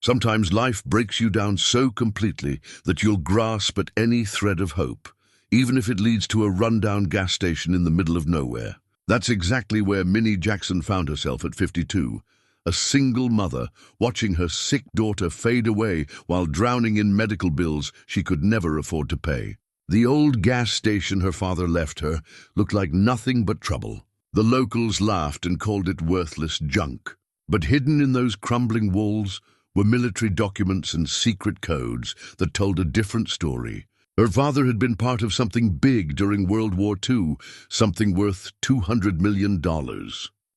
Sometimes life breaks you down so completely that you'll grasp at any thread of hope, even if it leads to a rundown gas station in the middle of nowhere. That's exactly where Minny Jackson found herself at 52, a single mother watching her sick daughter fade away while drowning in medical bills she could never afford to pay. The old gas station her father left her looked like nothing but trouble. The locals laughed and called it worthless junk. But hidden in those crumbling walls were military documents and secret codes that told a different story. Her father had been part of something big during World War II, something worth $200 million.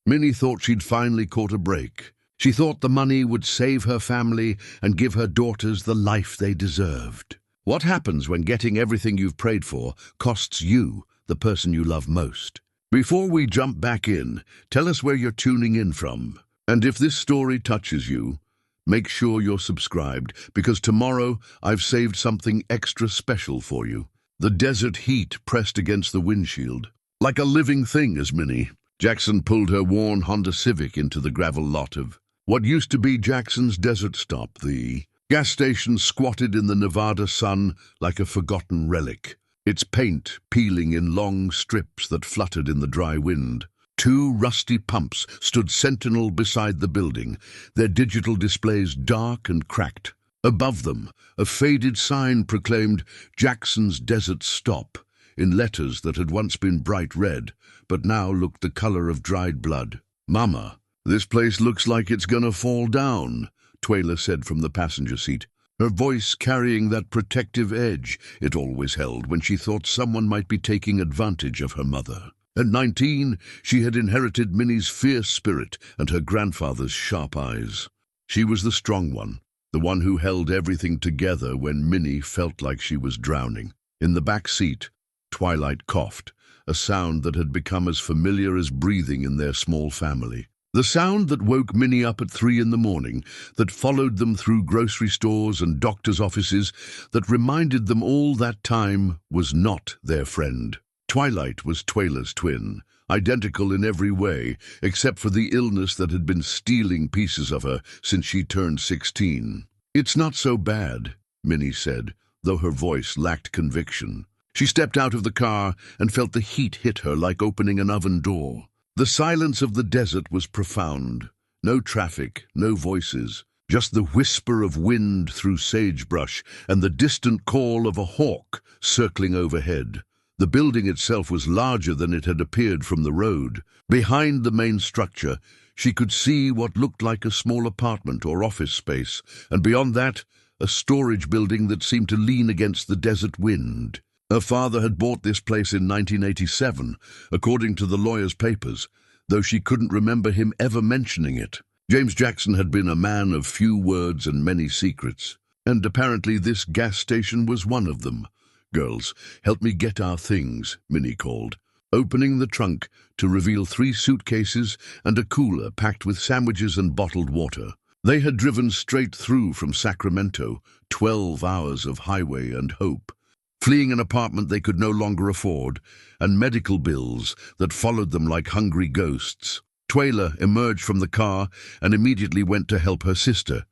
Minnie thought she'd finally caught a break. She thought the money would save her family and give her daughters the life they deserved. What happens when getting everything you've prayed for costs you, the person you love most? Before we jump back in, tell us where you're tuning in from. And if this story touches you, make sure you're subscribed, because tomorrow I've saved something extra special for you. The desert heat pressed against the windshield. Like a living thing, as Minnie Jackson pulled her worn Honda Civic into the gravel lot of what used to be Jackson's desert stop. The gas station squatted in the Nevada sun like a forgotten relic, its paint peeling in long strips that fluttered in the dry wind. Two rusty pumps stood sentinel beside the building, their digital displays dark and cracked. Above them, a faded sign proclaimed Jackson's Desert Stop, in letters that had once been bright red, but now looked the color of dried blood. "Mama, this place looks like it's gonna fall down," Twyla said from the passenger seat, her voice carrying that protective edge it always held when she thought someone might be taking advantage of her mother. At 19, she had inherited Minnie's fierce spirit and her grandfather's sharp eyes. She was the strong one, the one who held everything together when Minnie felt like she was drowning. In the back seat, Twilight coughed, a sound that had become as familiar as breathing in their small family. The sound that woke Minnie up at 3 in the morning, that followed them through grocery stores and doctors' offices, that reminded them all that time was not their friend. Twilight was Twyla's twin, identical in every way, except for the illness that had been stealing pieces of her since she turned 16. "It's not so bad," Minnie said, though her voice lacked conviction. She stepped out of the car and felt the heat hit her like opening an oven door. The silence of the desert was profound. No traffic, no voices, just the whisper of wind through sagebrush and the distant call of a hawk circling overhead. The building itself was larger than it had appeared from the road. Behind the main structure, she could see what looked like a small apartment or office space, and beyond that, a storage building that seemed to lean against the desert wind. Her father had bought this place in 1987, according to the lawyer's papers, though she couldn't remember him ever mentioning it. James Jackson had been a man of few words and many secrets, and apparently this gas station was one of them. "Girls, help me get our things," Minnie called, opening the trunk to reveal 3 suitcases and a cooler packed with sandwiches and bottled water. They had driven straight through from Sacramento, 12 hours of highway and hope, fleeing an apartment they could no longer afford, and medical bills that followed them like hungry ghosts. Twyla emerged from the car and immediately went to help her sister,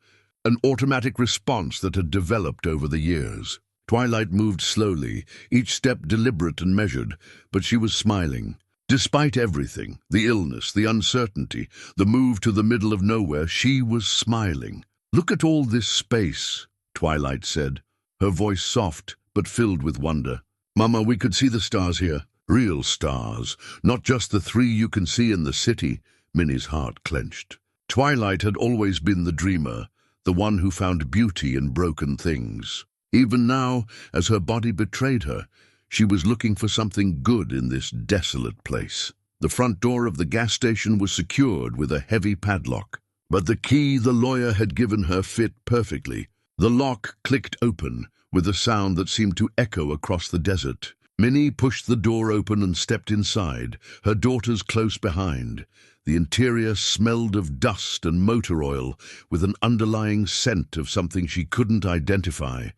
an automatic response that had developed over the years. Twilight moved slowly, each step deliberate and measured, but she was smiling. Despite everything, the illness, the uncertainty, the move to the middle of nowhere, she was smiling. "Look at all this space," Twilight said, her voice soft but filled with wonder. "Mama, we could see the stars here. Real stars, not just the 3 you can see in the city." Minnie's heart clenched. Twilight had always been the dreamer, the one who found beauty in broken things. Even now, as her body betrayed her, she was looking for something good in this desolate place. The front door of the gas station was secured with a heavy padlock, but the key the lawyer had given her fit perfectly. The lock clicked open, with a sound that seemed to echo across the desert. Minnie pushed the door open and stepped inside, her daughters close behind. The interior smelled of dust and motor oil, with an underlying scent of something she couldn't identify,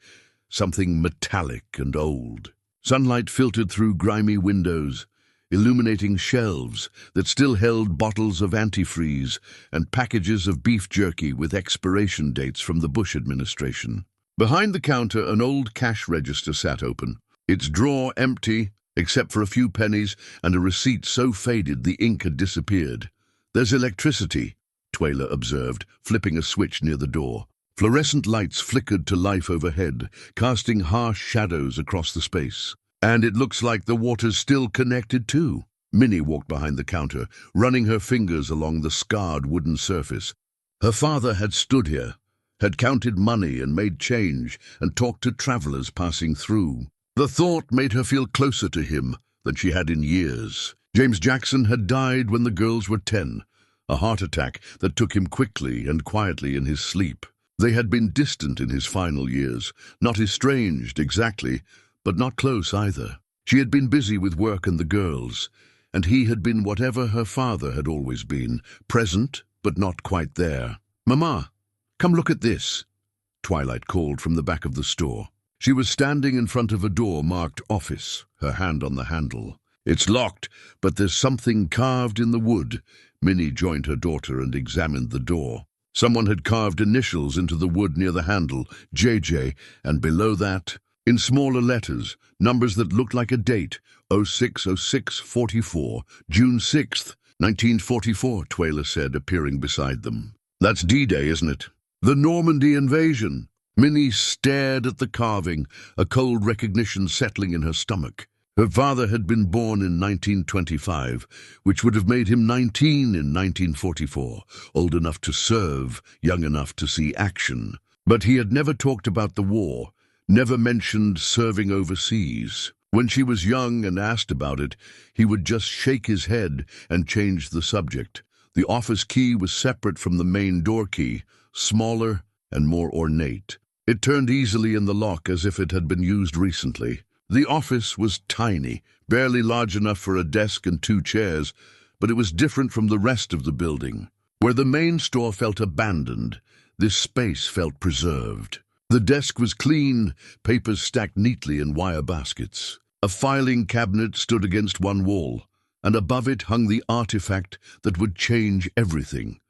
something metallic and old. Sunlight filtered through grimy windows, illuminating shelves that still held bottles of antifreeze and packages of beef jerky with expiration dates from the Bush administration. Behind the counter, an old cash register sat open, its drawer empty, except for a few pennies and a receipt so faded the ink had disappeared. "There's electricity," Twyla observed, flipping a switch near the door. Fluorescent lights flickered to life overhead, casting harsh shadows across the space. "And it looks like the water's still connected too." Minny walked behind the counter, running her fingers along the scarred wooden surface. Her father had stood here, had counted money and made change, and talked to travelers passing through. The thought made her feel closer to him than she had in years. James Jackson had died when the girls were 10, a heart attack that took him quickly and quietly in his sleep. They had been distant in his final years, not estranged exactly, but not close either. She had been busy with work and the girls, and he had been whatever her father had always been, present but not quite there. "Mama, come look at this," Twilight called from the back of the store. She was standing in front of a door marked Office, her hand on the handle. "It's locked, but there's something carved in the wood." Minny joined her daughter and examined the door. Someone had carved initials into the wood near the handle, JJ, and below that, in smaller letters, numbers that looked like a date, 060644, June 6th, 1944, Twyla said, appearing beside them. "That's D-Day, isn't it? The Normandy invasion." Minny stared at the carving, a cold recognition settling in her stomach. Her father had been born in 1925, which would have made him 19 in 1944, old enough to serve, young enough to see action. But he had never talked about the war, never mentioned serving overseas. When she was young and asked about it, he would just shake his head and change the subject. The office key was separate from the main door key, smaller and more ornate. It turned easily in the lock as if it had been used recently. The office was tiny, barely large enough for a desk and 2 chairs, but it was different from the rest of the building. Where the main store felt abandoned, this space felt preserved. The desk was clean, papers stacked neatly in wire baskets. A filing cabinet stood against one wall, and above it hung the artifact that would change everything.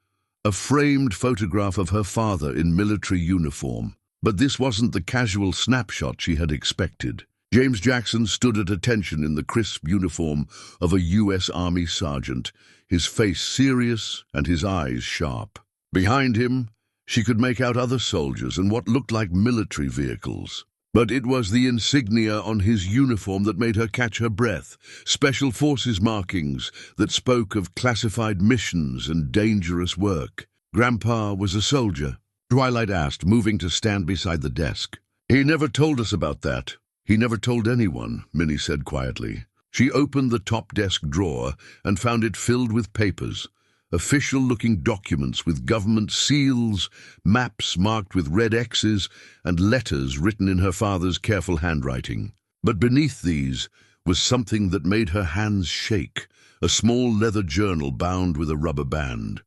A framed photograph of her father in military uniform. But this wasn't the casual snapshot she had expected. James Jackson stood at attention in the crisp uniform of a U.S. Army sergeant, his face serious and his eyes sharp. Behind him, she could make out other soldiers and what looked like military vehicles. But it was the insignia on his uniform that made her catch her breath, special forces markings that spoke of classified missions and dangerous work. "Grandpa was a soldier?" Twilight asked, moving to stand beside the desk. "He never told us about that." "He never told anyone," Minny said quietly. She opened the top desk drawer and found it filled with papers, official-looking documents with government seals, maps marked with red X's, and letters written in her father's careful handwriting. But beneath these was something that made her hands shake, a small leather journal bound with a rubber band.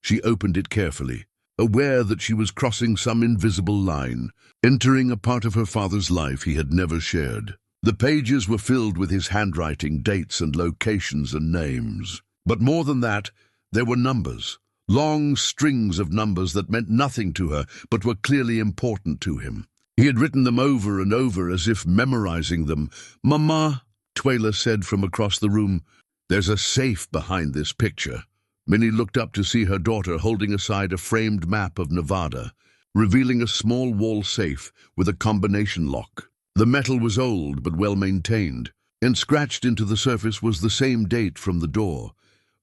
She opened it carefully, aware that she was crossing some invisible line, entering a part of her father's life he had never shared. The pages were filled with his handwriting, dates and locations and names. But more than that, there were numbers, long strings of numbers that meant nothing to her but were clearly important to him. He had written them over and over as if memorizing them. "Mama," Twyla said from across the room, "there's a safe behind this picture." Minny looked up to see her daughter holding aside a framed map of Nevada, revealing a small wall safe with a combination lock. The metal was old but well maintained, and scratched into the surface was the same date from the door,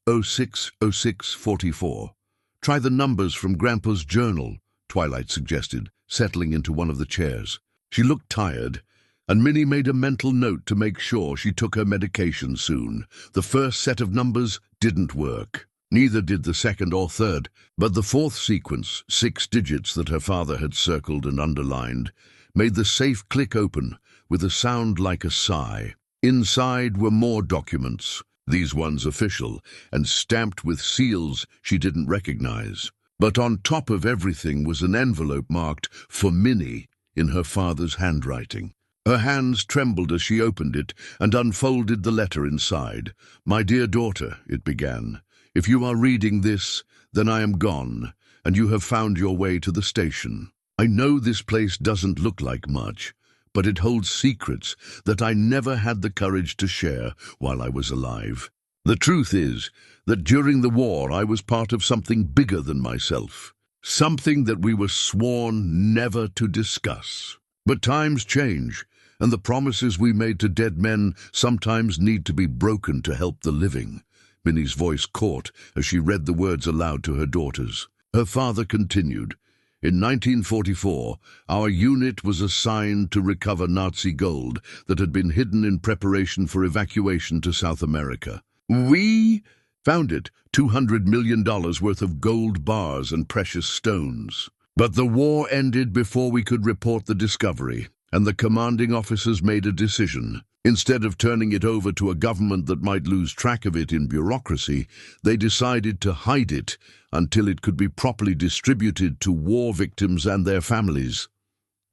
060644. "Try the numbers from Grandpa's journal," Twilight suggested, settling into one of the chairs. She looked tired, and Minny made a mental note to make sure she took her medication soon. The first set of numbers didn't work. Neither did the second or third, but the fourth sequence, 6 digits that her father had circled and underlined, made the safe click open with a sound like a sigh. Inside were more documents, these ones official, and stamped with seals she didn't recognize. But on top of everything was an envelope marked "For Minny" in her father's handwriting. Her hands trembled as she opened it and unfolded the letter inside. "My dear daughter," it began, "if you are reading this, then I am gone, and you have found your way to the station. I know this place doesn't look like much, but it holds secrets that I never had the courage to share while I was alive. The truth is that during the war I was part of something bigger than myself, something that we were sworn never to discuss. But times change, and the promises we made to dead men sometimes need to be broken to help the living." Minnie's voice caught as she read the words aloud to her daughters. Her father continued, "In 1944, our unit was assigned to recover Nazi gold that had been hidden in preparation for evacuation to South America. We found it, $200 million worth of gold bars and precious stones. But the war ended before we could report the discovery, and the commanding officers made a decision. Instead of turning it over to a government that might lose track of it in bureaucracy, they decided to hide it until it could be properly distributed to war victims and their families."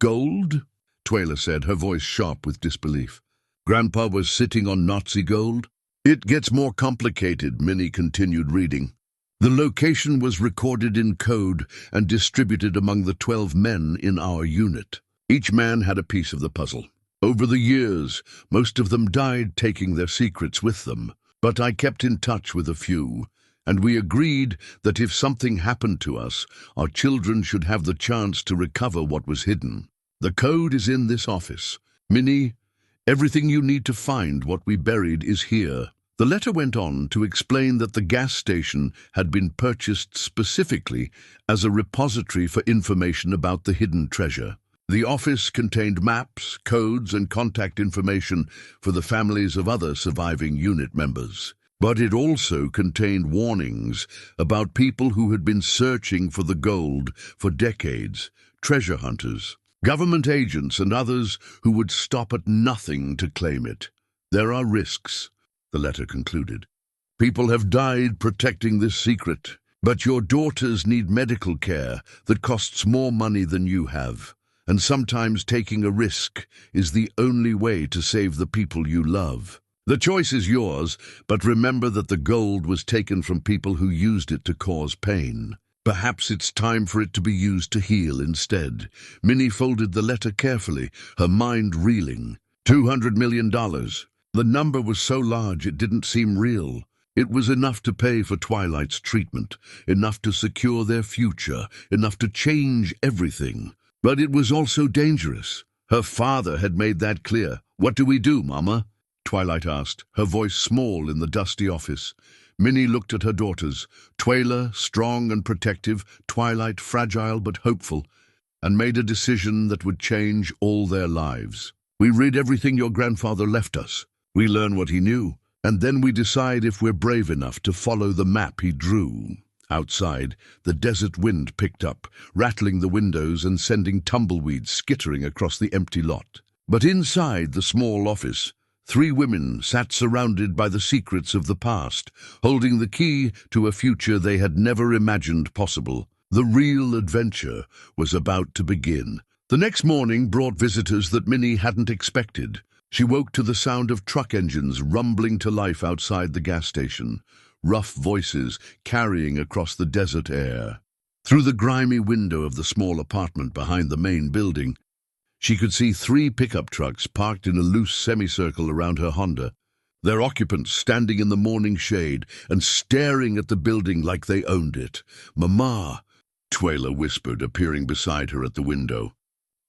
"Gold?" Twyla said, her voice sharp with disbelief. "Grandpa was sitting on Nazi gold?" "It gets more complicated," Minnie continued reading. "The location was recorded in code and distributed among the 12 men in our unit. Each man had a piece of the puzzle. Over the years, most of them died taking their secrets with them, but I kept in touch with a few, and we agreed that if something happened to us, our children should have the chance to recover what was hidden. The code is in this office. Minnie, everything you need to find what we buried is here." The letter went on to explain that the gas station had been purchased specifically as a repository for information about the hidden treasure. The office contained maps, codes, and contact information for the families of other surviving unit members. But it also contained warnings about people who had been searching for the gold for decades, treasure hunters, government agents, and others who would stop at nothing to claim it. "There are risks," the letter concluded. "People have died protecting this secret, but your daughters need medical care that costs more money than you have. And sometimes taking a risk is the only way to save the people you love. The choice is yours, but remember that the gold was taken from people who used it to cause pain. Perhaps it's time for it to be used to heal instead." Minnie folded the letter carefully, her mind reeling. $200 million. The number was so large it didn't seem real. It was enough to pay for Twilight's treatment, enough to secure their future, enough to change everything. But it was also dangerous. Her father had made that clear. "What do we do, Mama?" Twilight asked, her voice small in the dusty office. Minnie looked at her daughters, Twyla strong and protective, Twilight fragile but hopeful, and made a decision that would change all their lives. "We read everything your grandfather left us. We learn what he knew, and then we decide if we're brave enough to follow the map he drew." Outside, the desert wind picked up, rattling the windows and sending tumbleweeds skittering across the empty lot. But inside the small office, 3 women sat surrounded by the secrets of the past, holding the key to a future they had never imagined possible. The real adventure was about to begin. The next morning brought visitors that Minnie hadn't expected. She woke to the sound of truck engines rumbling to life outside the gas station, rough voices carrying across the desert air. Through the grimy window of the small apartment behind the main building, she could see 3 pickup trucks parked in a loose semicircle around her Honda, their occupants standing in the morning shade and staring at the building like they owned it. "Mama," Twyla whispered, appearing beside her at the window.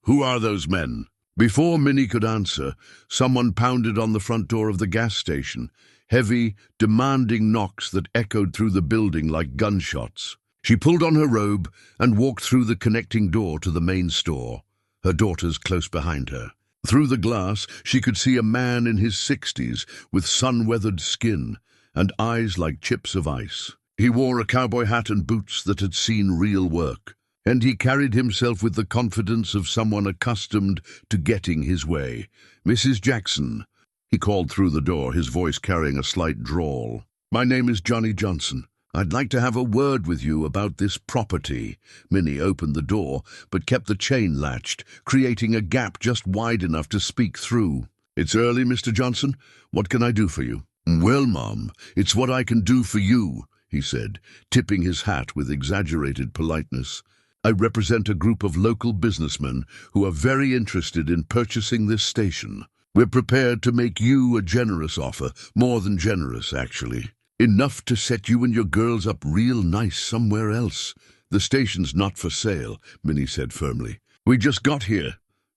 "Who are those men?" Before Minnie could answer, someone pounded on the front door of the gas station, heavy, demanding knocks that echoed through the building like gunshots. She pulled on her robe and walked through the connecting door to the main store, her daughters close behind her. Through the glass, she could see a man in his 60s with sun-weathered skin and eyes like chips of ice. He wore a cowboy hat and boots that had seen real work, and he carried himself with the confidence of someone accustomed to getting his way. "Mrs. Jackson," he called through the door, his voice carrying a slight drawl. "My name is Johnny Johnson. "I'd like to have a word with you about this property." Minnie opened the door, but kept the chain latched, creating a gap just wide enough to speak through. "It's early, Mr. Johnson. What can I do for you?" "Well, Mom, it's what I can do for you," he said, tipping his hat with exaggerated politeness. "I represent a group of local businessmen who are very interested in purchasing this station. We're prepared to make you a generous offer, more than generous, actually. Enough to set you and your girls up real nice somewhere else. The station's not for sale," Minnie said firmly. "We just got here."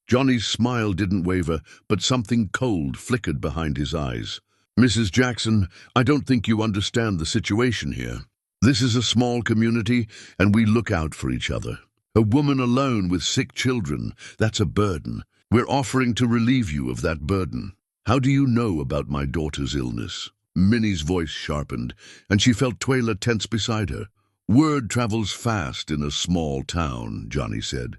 Johnny's smile didn't waver, but something cold flickered behind his eyes. "Mrs. Jackson, I don't think you understand the situation here. This is a small community, and we look out for each other. A woman alone with sick children, that's a burden. We're offering to relieve you of that burden." "How do you know about my daughter's illness?" Minnie's voice sharpened, and she felt Twyla tense beside her. "Word travels fast in a small town," Johnny said.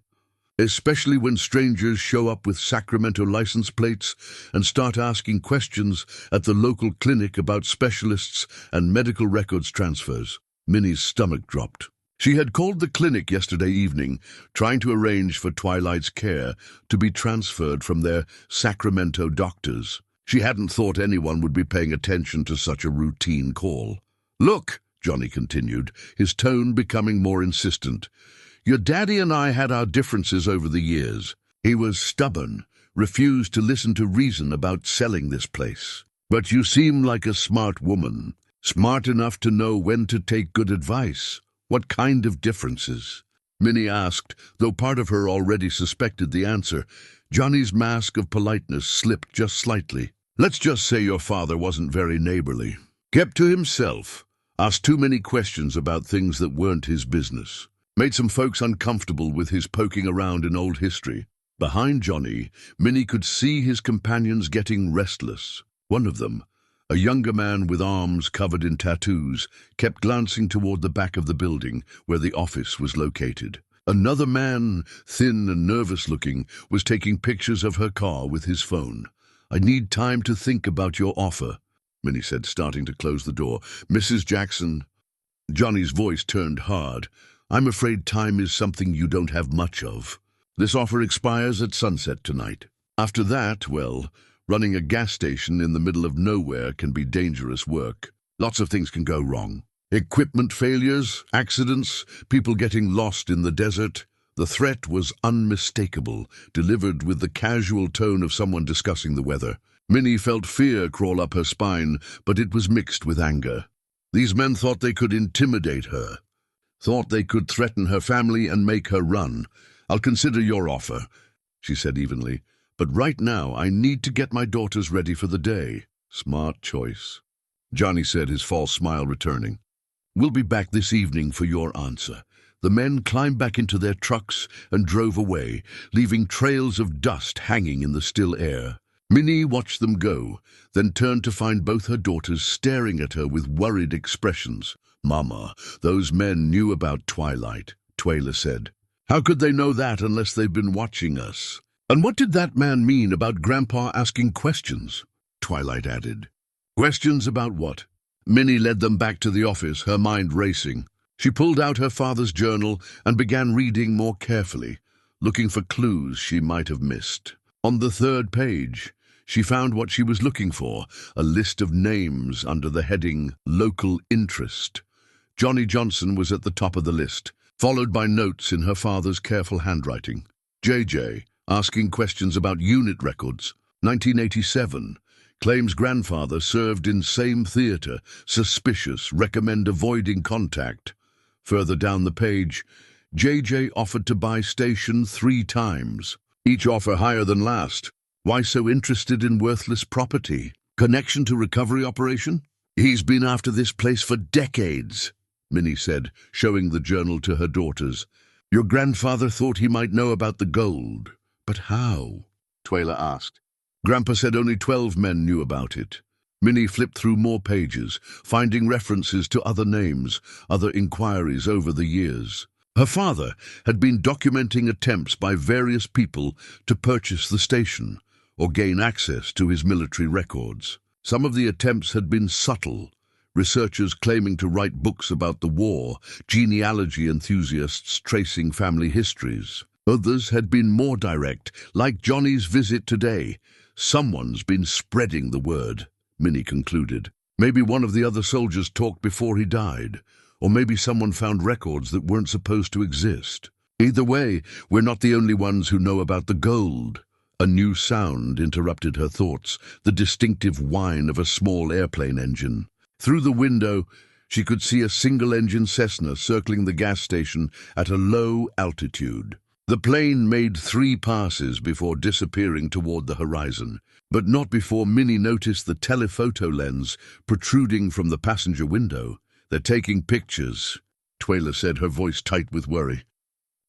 "Especially when strangers show up with Sacramento license plates and start asking questions at the local clinic about specialists and medical records transfers." Minnie's stomach dropped. She had called the clinic yesterday evening, trying to arrange for Twilight's care to be transferred from their Sacramento doctors. She hadn't thought anyone would be paying attention to such a routine call. "Look," Johnny continued, his tone becoming more insistent, "your daddy and I had our differences over the years. He was stubborn, refused to listen to reason about selling this place. But you seem like a smart woman, smart enough to know when to take good advice. What kind of differences?" Minnie asked, though part of her already suspected the answer. Johnny's mask of politeness slipped just slightly. "Let's just say your father wasn't very neighborly. Kept to himself. Asked too many questions about things that weren't his business. Made some folks uncomfortable with his poking around in old history." Behind Johnny, Minnie could see his companions getting restless. One of them, a younger man with arms covered in tattoos, kept glancing toward the back of the building where the office was located. Another man, thin and nervous-looking, was taking pictures of her car with his phone. "I need time to think about your offer," Minnie said, starting to close the door. "Mrs. Jackson." Johnny's voice turned hard. "I'm afraid time is something you don't have much of. This offer expires at sunset tonight. After that, well, running a gas station in the middle of nowhere can be dangerous work. Lots of things can go wrong. Equipment failures, accidents, people getting lost in the desert." The threat was unmistakable, delivered with the casual tone of someone discussing the weather. Minnie felt fear crawl up her spine, but it was mixed with anger. These men thought they could intimidate her, thought they could threaten her family and make her run. "I'll consider your offer," she said evenly, "but right now I need to get my daughters ready for the day." "Smart choice," Johnny said, his false smile returning. "We'll be back this evening for your answer." The men climbed back into their trucks and drove away, leaving trails of dust hanging in the still air. Minnie watched them go, then turned to find both her daughters staring at her with worried expressions. "Mama, those men knew about Twilight," Twyla said. "How could they know that unless they've been watching us?" "And what did that man mean about Grandpa asking questions?" Twilight added. "Questions about what?" Minnie led them back to the office, her mind racing. She pulled out her father's journal and began reading more carefully, looking for clues she might have missed. On the third page, she found what she was looking for, a list of names under the heading Local Interest. Johnny Johnson was at the top of the list, followed by notes in her father's careful handwriting. JJ, asking questions about unit records. 1987. Claims grandfather served in same theater. Suspicious. Recommend avoiding contact. Further down the page, JJ offered to buy station 3 times. Each offer higher than last. Why so interested in worthless property? Connection to recovery operation? "He's been after this place for decades," Minnie said, showing the journal to her daughters. "Your grandfather thought he might know about the gold. But how?" Twyla asked. "Grandpa said only 12 men knew about it." Minnie flipped through more pages, finding references to other names, other inquiries over the years. Her father had been documenting attempts by various people to purchase the station or gain access to his military records. Some of the attempts had been subtle, researchers claiming to write books about the war, genealogy enthusiasts tracing family histories. Others had been more direct, like Johnny's visit today. Someone's been spreading the word, Minnie concluded. Maybe one of the other soldiers talked before he died, or maybe someone found records that weren't supposed to exist. Either way, we're not the only ones who know about the gold. A new sound interrupted her thoughts, the distinctive whine of a small airplane engine. Through the window, she could see a single-engine Cessna circling the gas station at a low altitude. The plane made 3 passes before disappearing toward the horizon, but not before Minnie noticed the telephoto lens protruding from the passenger window. "They're taking pictures," Twyla said, her voice tight with worry.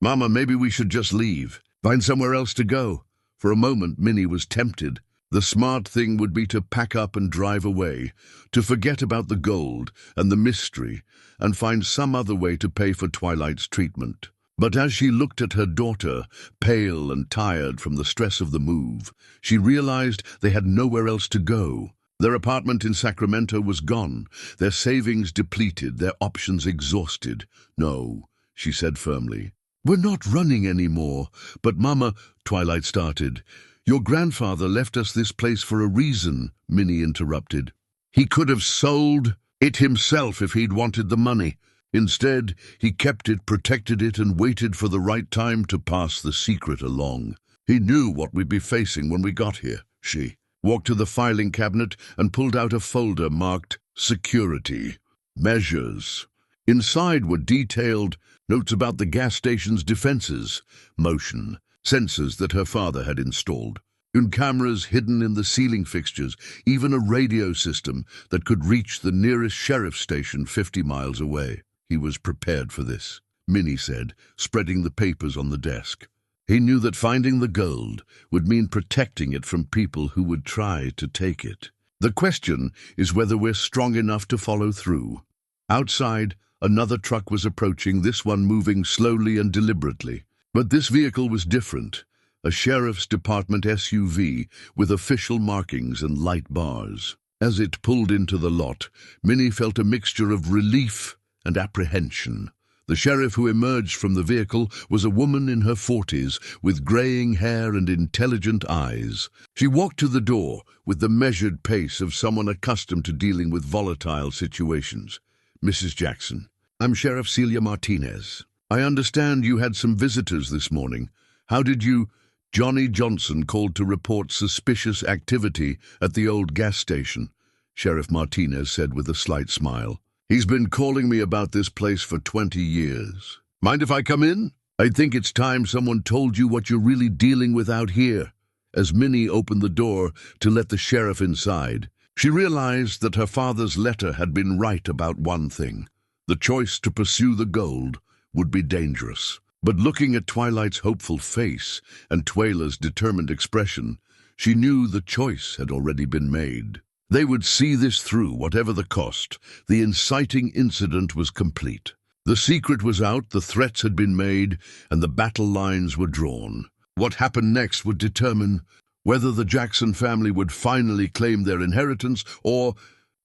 "Mama, maybe we should just leave. Find somewhere else to go." For a moment, Minnie was tempted. The smart thing would be to pack up and drive away, to forget about the gold and the mystery, and find some other way to pay for Twilight's treatment. But as she looked at her daughter, pale and tired from the stress of the move, she realized they had nowhere else to go. Their apartment in Sacramento was gone, their savings depleted, their options exhausted. "No," she said firmly. "We're not running anymore." "But Mama," Twilight started. "Your grandfather left us this place for a reason," Minnie interrupted. "He could have sold it himself if he'd wanted the money. Instead, he kept it, protected it, and waited for the right time to pass the secret along. He knew what we'd be facing when we got here." She walked to the filing cabinet and pulled out a folder marked Security Measures. Inside were detailed notes about the gas station's defenses, motion, sensors that her father had installed, and cameras hidden in the ceiling fixtures, even a radio system that could reach the nearest sheriff's station 50 miles away. He was prepared for this, Minnie said, spreading the papers on the desk. He knew that finding the gold would mean protecting it from people who would try to take it. The question is whether we're strong enough to follow through. Outside, another truck was approaching, this one moving slowly and deliberately. But this vehicle was different, a sheriff's department SUV with official markings and light bars. As it pulled into the lot, Minnie felt a mixture of relief and apprehension. The sheriff who emerged from the vehicle was a woman in her 40s with graying hair and intelligent eyes. She walked to the door with the measured pace of someone accustomed to dealing with volatile situations. "Mrs. Jackson, I'm Sheriff Celia Martinez. I understand you had some visitors this morning. How did you—" "Johnny Johnson called to report suspicious activity at the old gas station," Sheriff Martinez said with a slight smile. "He's been calling me about this place for 20 years. Mind if I come in? I think it's time someone told you what you're really dealing with out here." As Minnie opened the door to let the sheriff inside, she realized that her father's letter had been right about one thing. The choice to pursue the gold would be dangerous. But looking at Twilight's hopeful face and Twyla's determined expression, she knew the choice had already been made. They would see this through, whatever the cost. The inciting incident was complete. The secret was out, the threats had been made, and the battle lines were drawn. What happened next would determine whether the Jackson family would finally claim their inheritance or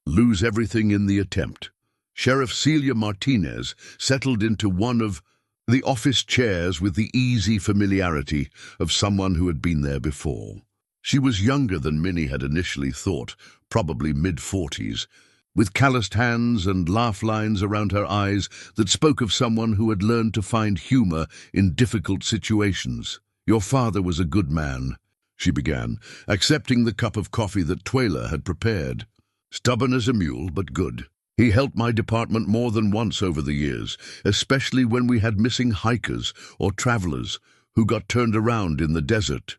lose everything in the attempt. Sheriff Celia Martinez settled into one of the office chairs with the easy familiarity of someone who had been there before. She was younger than Minnie had initially thought, probably mid-40s, with calloused hands and laugh lines around her eyes that spoke of someone who had learned to find humor in difficult situations. "Your father was a good man," she began, accepting the cup of coffee that Twyla had prepared. "Stubborn as a mule, but good. He helped my department more than once over the years, especially when we had missing hikers or travelers who got turned around in the desert."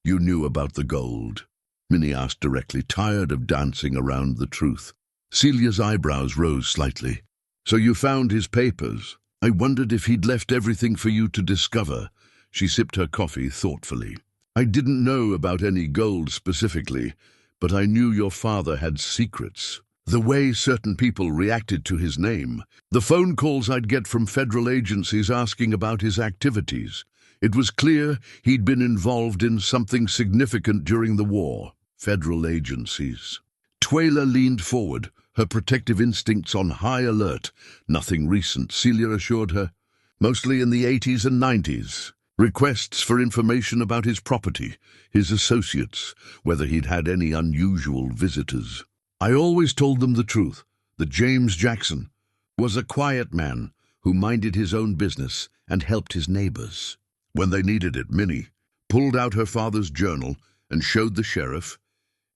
"You knew about the gold?" Minnie asked directly, tired of dancing around the truth. Celia's eyebrows rose slightly. "So you found his papers? I wondered if he'd left everything for you to discover." She sipped her coffee thoughtfully. "I didn't know about any gold specifically, but I knew your father had secrets. The way certain people reacted to his name, the phone calls I'd get from federal agencies asking about his activities. It was clear he'd been involved in something significant during the war." "Federal agencies." Twyla leaned forward, her protective instincts on high alert. Nothing recent, Celia assured her. Mostly in the 80s and 90s. Requests for information about his property, his associates, whether he'd had any unusual visitors. I always told them the truth, that James Jackson was a quiet man who minded his own business and helped his neighbors. When they needed it, Minnie pulled out her father's journal and showed the sheriff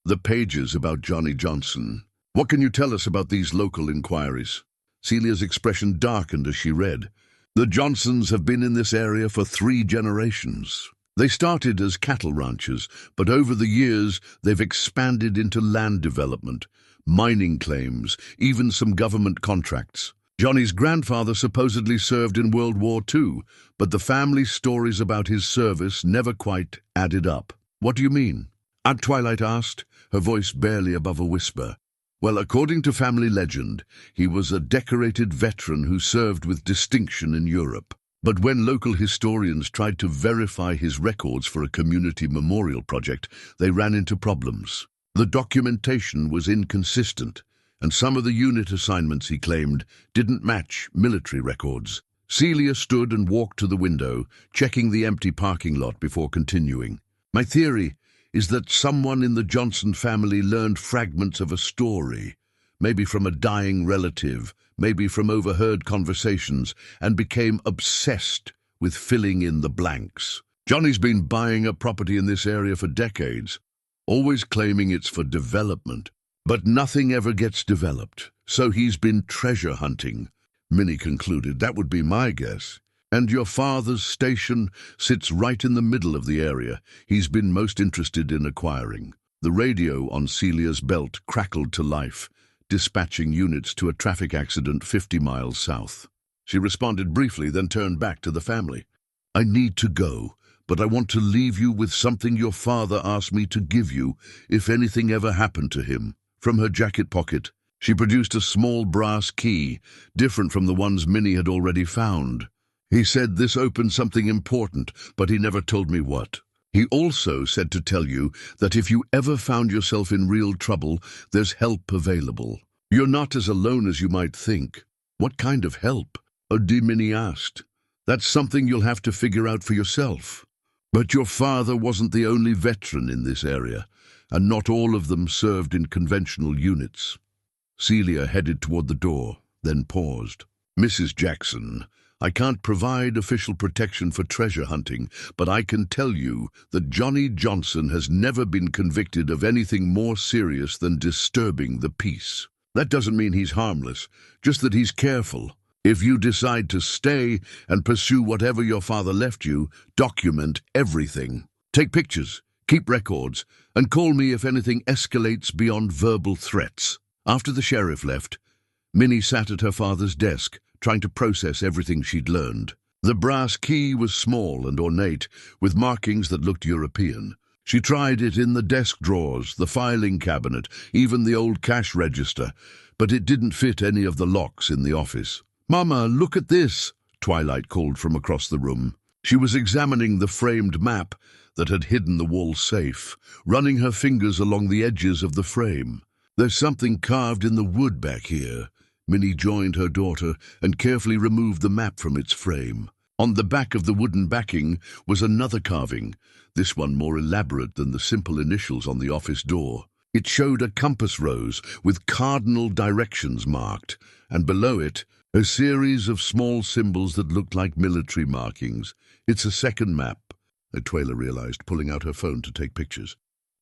the pages about Johnny Johnson. What can you tell us about these local inquiries? Celia's expression darkened as she read. The Johnsons have been in this area for 3 generations. They started as cattle ranchers, but over the years they've expanded into land development, mining claims, even some government contracts. Johnny's grandfather supposedly served in World War II, but the family stories about his service never quite added up. What do you mean? Twilight asked, her voice barely above a whisper. Well, according to family legend, he was a decorated veteran who served with distinction in Europe. But when local historians tried to verify his records for a community memorial project, they ran into problems. The documentation was inconsistent, and some of the unit assignments, he claimed, didn't match military records. Celia stood and walked to the window, checking the empty parking lot before continuing. My theory is that someone in the Johnson family learned fragments of a story, maybe from a dying relative, maybe from overheard conversations, and became obsessed with filling in the blanks. Johnny's been buying up property in this area for decades, always claiming it's for development. But nothing ever gets developed, so he's been treasure hunting. Minnie concluded. That would be my guess. And your father's station sits right in the middle of the area he's been most interested in acquiring. The radio on Celia's belt crackled to life, dispatching units to a traffic accident 50 miles south. She responded briefly, then turned back to the family. I need to go, but I want to leave you with something your father asked me to give you if anything ever happened to him. From her jacket pocket, she produced a small brass key, different from the ones Minnie had already found. He said this opened something important, but he never told me what. He also said to tell you that if you ever found yourself in real trouble, there's help available. You're not as alone as you might think. What kind of help? Minnie asked. That's something you'll have to figure out for yourself. But your father wasn't the only veteran in this area, and not all of them served in conventional units. Celia headed toward the door, then paused. Mrs. Jackson, I can't provide official protection for treasure hunting, but I can tell you that Johnny Johnson has never been convicted of anything more serious than disturbing the peace. That doesn't mean he's harmless, just that he's careful. If you decide to stay and pursue whatever your father left you, document everything. Take pictures, keep records, and call me if anything escalates beyond verbal threats. After the sheriff left, Minnie sat at her father's desk, trying to process everything she'd learned. The brass key was small and ornate, with markings that looked European. She tried it in the desk drawers, the filing cabinet, even the old cash register, but it didn't fit any of the locks in the office. "Mama, look at this," Twilight called from across the room. She was examining the framed map that had hidden the wall safe, running her fingers along the edges of the frame. "There's something carved in the wood back here." Minnie joined her daughter and carefully removed the map from its frame. On the back of the wooden backing was another carving, this one more elaborate than the simple initials on the office door. It showed a compass rose with cardinal directions marked, and below it, a series of small symbols that looked like military markings. "It's a second map," Atwela realized, pulling out her phone to take pictures.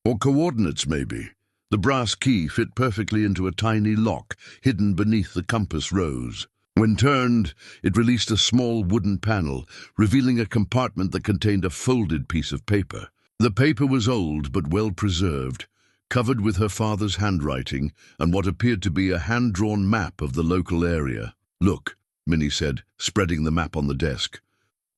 "Or coordinates, maybe." The brass key fit perfectly into a tiny lock hidden beneath the compass rose. When turned, it released a small wooden panel, revealing a compartment that contained a folded piece of paper. The paper was old but well preserved, covered with her father's handwriting and what appeared to be a hand-drawn map of the local area. "Look," Minnie said, spreading the map on the desk.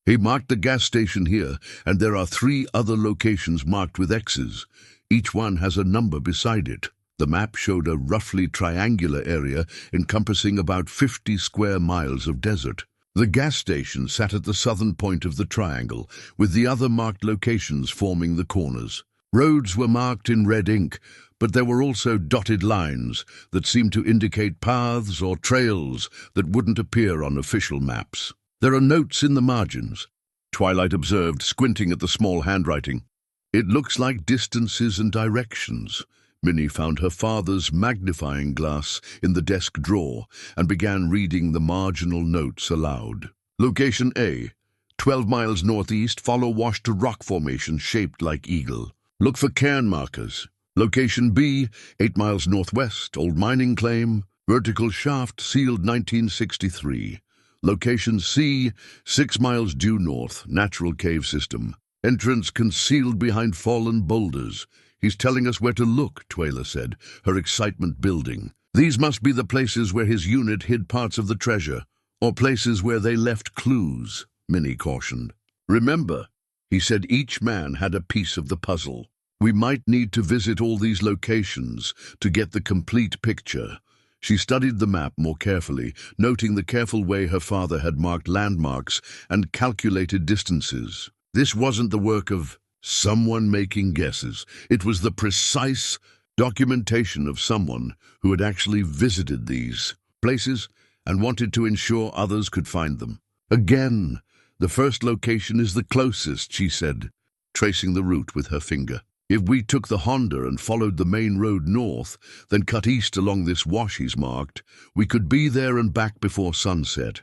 "He marked the gas station here, and there are 3 other locations marked with X's. Each one has a number beside it." The map showed a roughly triangular area encompassing about 50 square miles of desert. The gas station sat at the southern point of the triangle, with the other marked locations forming the corners. Roads were marked in red ink, but there were also dotted lines that seemed to indicate paths or trails that wouldn't appear on official maps. There are notes in the margins, Twilight observed, squinting at the small handwriting. It looks like distances and directions. Minny found her father's magnifying glass in the desk drawer and began reading the marginal notes aloud. Location A, 12 miles northeast, follow wash to rock formation shaped like eagle. Look for cairn markers. Location B, 8 miles northwest, old mining claim, vertical shaft sealed 1963. Location C, 6 miles due north, natural cave system. Entrance concealed behind fallen boulders. He's telling us where to look, Twyla said, her excitement building. These must be the places where his unit hid parts of the treasure, or places where they left clues, Minny cautioned. Remember, he said each man had a piece of the puzzle. We might need to visit all these locations to get the complete picture. She studied the map more carefully, noting the careful way her father had marked landmarks and calculated distances. This wasn't the work of someone making guesses. It was the precise documentation of someone who had actually visited these places and wanted to ensure others could find them. Again, the first location is the closest, she said, tracing the route with her finger. If we took the Honda and followed the main road north, then cut east along this wash he's marked, we could be there and back before sunset.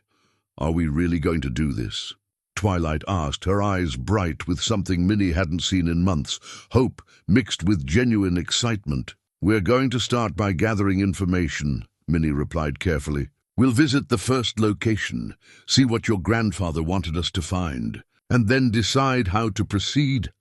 Are we really going to do this? Twilight asked, her eyes bright with something Minny hadn't seen in months, hope mixed with genuine excitement. We're going to start by gathering information, Minny replied carefully. We'll visit the first location, see what your grandfather wanted us to find, and then decide how to proceed.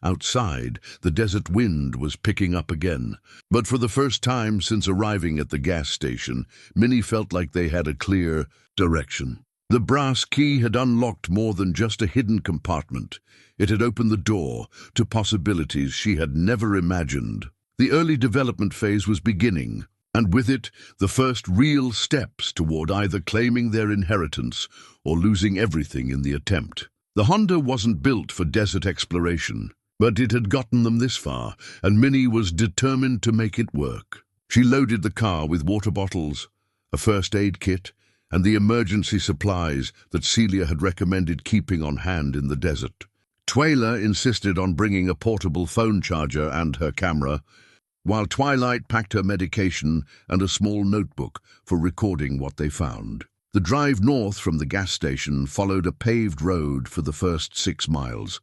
Outside, the desert wind was picking up again, but for the first time since arriving at the gas station, Minny felt like they had a clear direction. The brass key had unlocked more than just a hidden compartment. It had opened the door to possibilities she had never imagined. The early development phase was beginning, and with it, the first real steps toward either claiming their inheritance or losing everything in the attempt. The Honda wasn't built for desert exploration, but it had gotten them this far, and Minny was determined to make it work. She loaded the car with water bottles, a first aid kit, and the emergency supplies that Celia had recommended keeping on hand in the desert. Twyla insisted on bringing a portable phone charger and her camera, while Twilight packed her medication and a small notebook for recording what they found. The drive north from the gas station followed a paved road for the first 6 miles,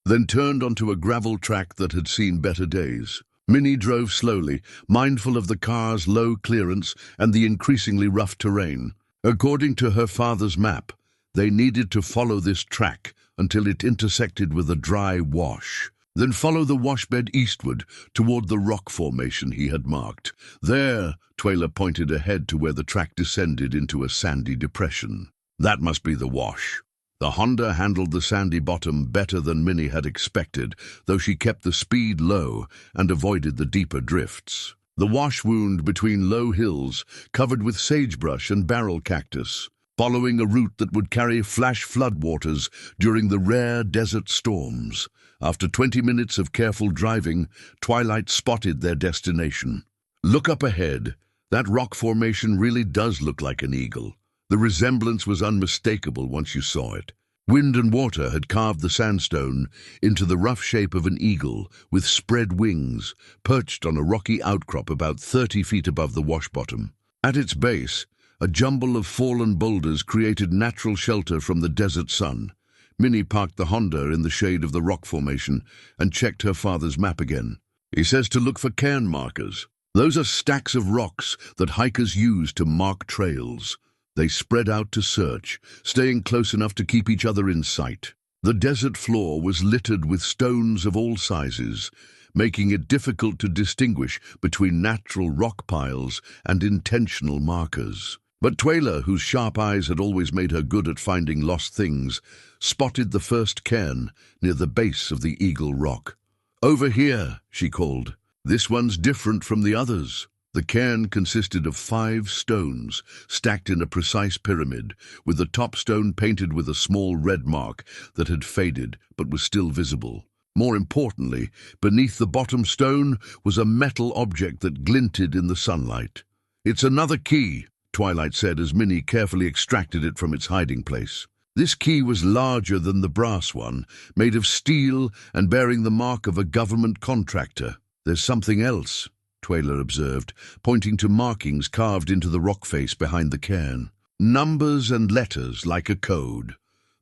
then turned onto a gravel track that had seen better days. Minny drove slowly, mindful of the car's low clearance and the increasingly rough terrain. According to her father's map, they needed to follow this track until it intersected with a dry wash, then follow the washbed eastward toward the rock formation he had marked. There, Twyla pointed ahead to where the track descended into a sandy depression. That must be the wash. The Honda handled the sandy bottom better than Minny had expected, though she kept the speed low and avoided the deeper drifts. The wash wound between low hills, covered with sagebrush and barrel cactus, following a route that would carry flash floodwaters during the rare desert storms. After 20 minutes of careful driving, Twilight spotted their destination. Look up ahead. That rock formation really does look like an eagle. The resemblance was unmistakable once you saw it. Wind and water had carved the sandstone into the rough shape of an eagle with spread wings, perched on a rocky outcrop about 30 feet above the wash bottom. At its base, a jumble of fallen boulders created natural shelter from the desert sun. Minny parked the Honda in the shade of the rock formation and checked her father's map again. He says to look for cairn markers. Those are stacks of rocks that hikers use to mark trails. They spread out to search, staying close enough to keep each other in sight. The desert floor was littered with stones of all sizes, making it difficult to distinguish between natural rock piles and intentional markers. But Twyla, whose sharp eyes had always made her good at finding lost things, spotted the first cairn near the base of the Eagle Rock. "Over here," she called. "This one's different from the others." The cairn consisted of 5 stones, stacked in a precise pyramid, with the top stone painted with a small red mark that had faded but was still visible. More importantly, beneath the bottom stone was a metal object that glinted in the sunlight. "It's another key," Twilight said as Minny carefully extracted it from its hiding place. This key was larger than the brass one, made of steel and bearing the mark of a government contractor. "There's something else," Twyla observed, pointing to markings carved into the rock face behind the cairn. Numbers and letters like a code.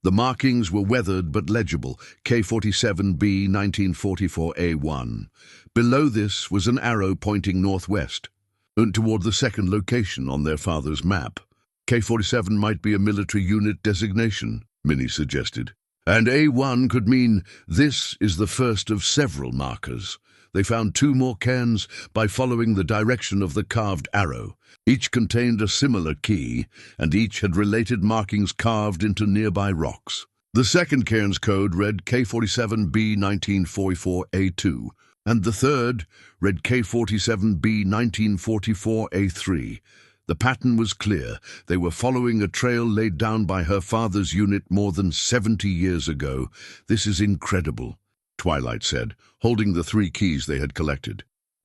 The markings were weathered but legible, K47B 1944A1. Below this was an arrow pointing northwest, and toward the second location on their father's map. K47 might be a military unit designation, Minny suggested. And A1 could mean this is the first of several markers. They found 2 more cairns by following the direction of the carved arrow. Each contained a similar key, and each had related markings carved into nearby rocks. The second cairn's code read K47B 1944A2, and the third read K47B 1944A3. The pattern was clear. They were following a trail laid down by her father's unit more than 70 years ago. "This is incredible," Twilight said, holding the 3 keys they had collected.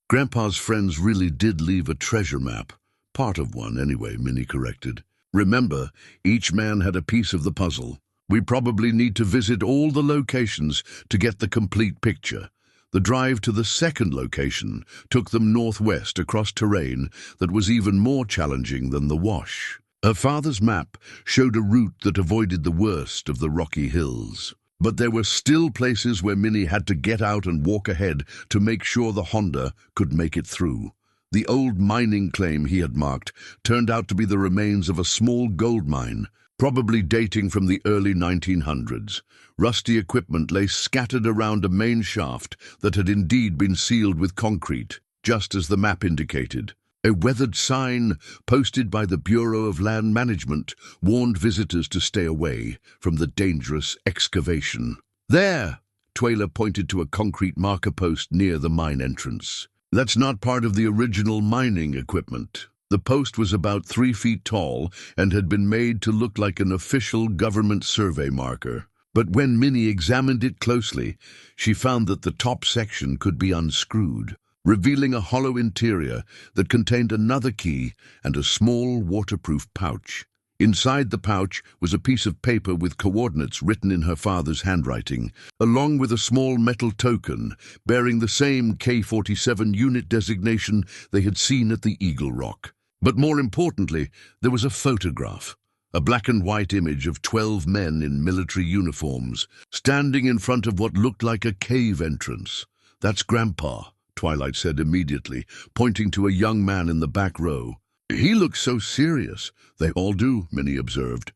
"Grandpa's friends really did leave a treasure map. Part of one, anyway," Minny corrected. "Remember, each man had a piece of the puzzle. We probably need to visit all the locations to get the complete picture." The drive to the second location took them northwest across terrain that was even more challenging than the wash. Her father's map showed a route that avoided the worst of the rocky hills. But there were still places where Minny had to get out and walk ahead to make sure the Honda could make it through. The old mining claim he had marked turned out to be the remains of a small gold mine, probably dating from the early 1900s. Rusty equipment lay scattered around a main shaft that had indeed been sealed with concrete, just as the map indicated. A weathered sign posted by the Bureau of Land Management warned visitors to stay away from the dangerous excavation. "There!" Twyla pointed to a concrete marker post near the mine entrance. "That's not part of the original mining equipment." The post was about 3 feet tall and had been made to look like an official government survey marker. But when Minny examined it closely, she found that the top section could be unscrewed, revealing a hollow interior that contained another key and a small waterproof pouch. Inside the pouch was a piece of paper with coordinates written in her father's handwriting, along with a small metal token bearing the same K47 unit designation they had seen at the Eagle Rock. But more importantly, there was a photograph. A black and white image of 12 men in military uniforms, standing in front of what looked like a cave entrance. "That's Grandpa," Twilight said immediately, pointing to a young man in the back row. "He looks so serious." "They all do," Minny observed.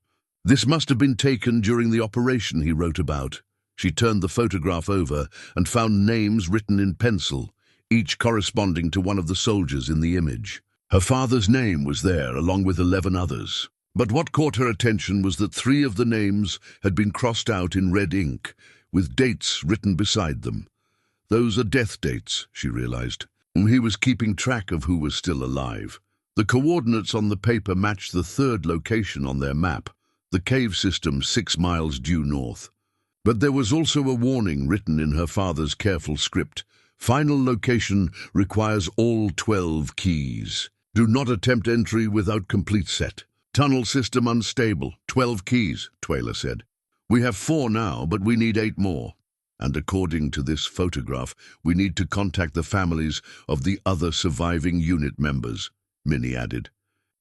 "This must have been taken during the operation he wrote about." She turned the photograph over and found names written in pencil, each corresponding to one of the soldiers in the image. Her father's name was there, along with 11 others. But what caught her attention was that 3 of the names had been crossed out in red ink, with dates written beside them. Those are death dates, she realized. He was keeping track of who was still alive. The coordinates on the paper matched the 3rd location on their map, the cave system 6 miles due north. But there was also a warning written in her father's careful script. "Final location requires all 12 keys. Do not attempt entry without complete set. Tunnel system unstable. 12 keys, Twyla said. We have 4 now, but we need 8 more. And according to this photograph, we need to contact the families of the other surviving unit members," Minny added.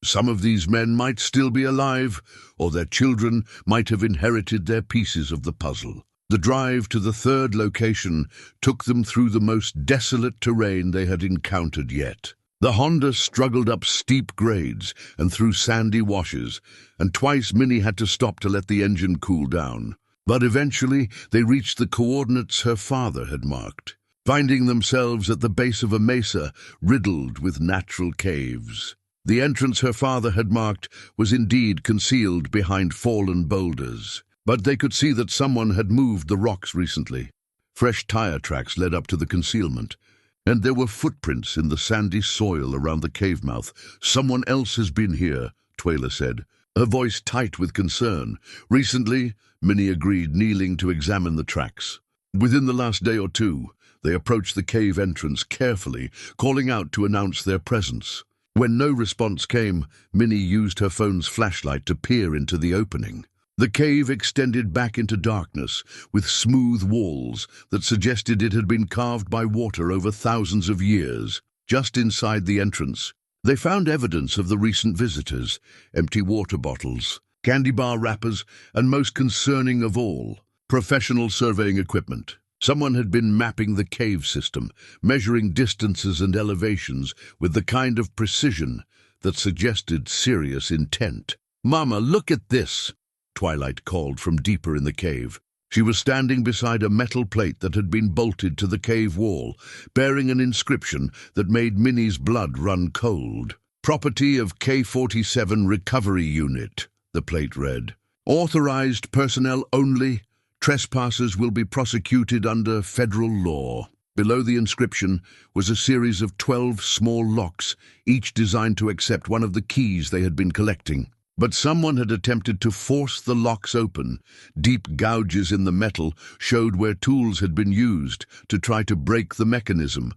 "Some of these men might still be alive, or their children might have inherited their pieces of the puzzle." The drive to the 3rd location took them through the most desolate terrain they had encountered yet. The Honda struggled up steep grades and through sandy washes, and twice Minny had to stop to let the engine cool down. But eventually they reached the coordinates her father had marked, finding themselves at the base of a mesa riddled with natural caves. The entrance her father had marked was indeed concealed behind fallen boulders, but they could see that someone had moved the rocks recently. Fresh tire tracks led up to the concealment, and there were footprints in the sandy soil around the cave mouth. "Someone else has been here," Twyla said, her voice tight with concern. "Recently," Minny agreed, kneeling to examine the tracks. Within the last day or two, they approached the cave entrance carefully, calling out to announce their presence. When no response came, Minny used her phone's flashlight to peer into the opening. The cave extended back into darkness, with smooth walls that suggested it had been carved by water over thousands of years. Just inside the entrance, they found evidence of the recent visitors: empty water bottles, candy bar wrappers, and most concerning of all, professional surveying equipment. Someone had been mapping the cave system, measuring distances and elevations with the kind of precision that suggested serious intent. "Mama, look at this!" Twilight called from deeper in the cave. She was standing beside a metal plate that had been bolted to the cave wall, bearing an inscription that made Minnie's blood run cold. "Property of K-47 Recovery Unit," the plate read. "Authorized personnel only. Trespassers will be prosecuted under federal law." Below the inscription was a series of 12 small locks, each designed to accept one of the keys they had been collecting. But someone had attempted to force the locks open. Deep gouges in the metal showed where tools had been used to try to break the mechanism.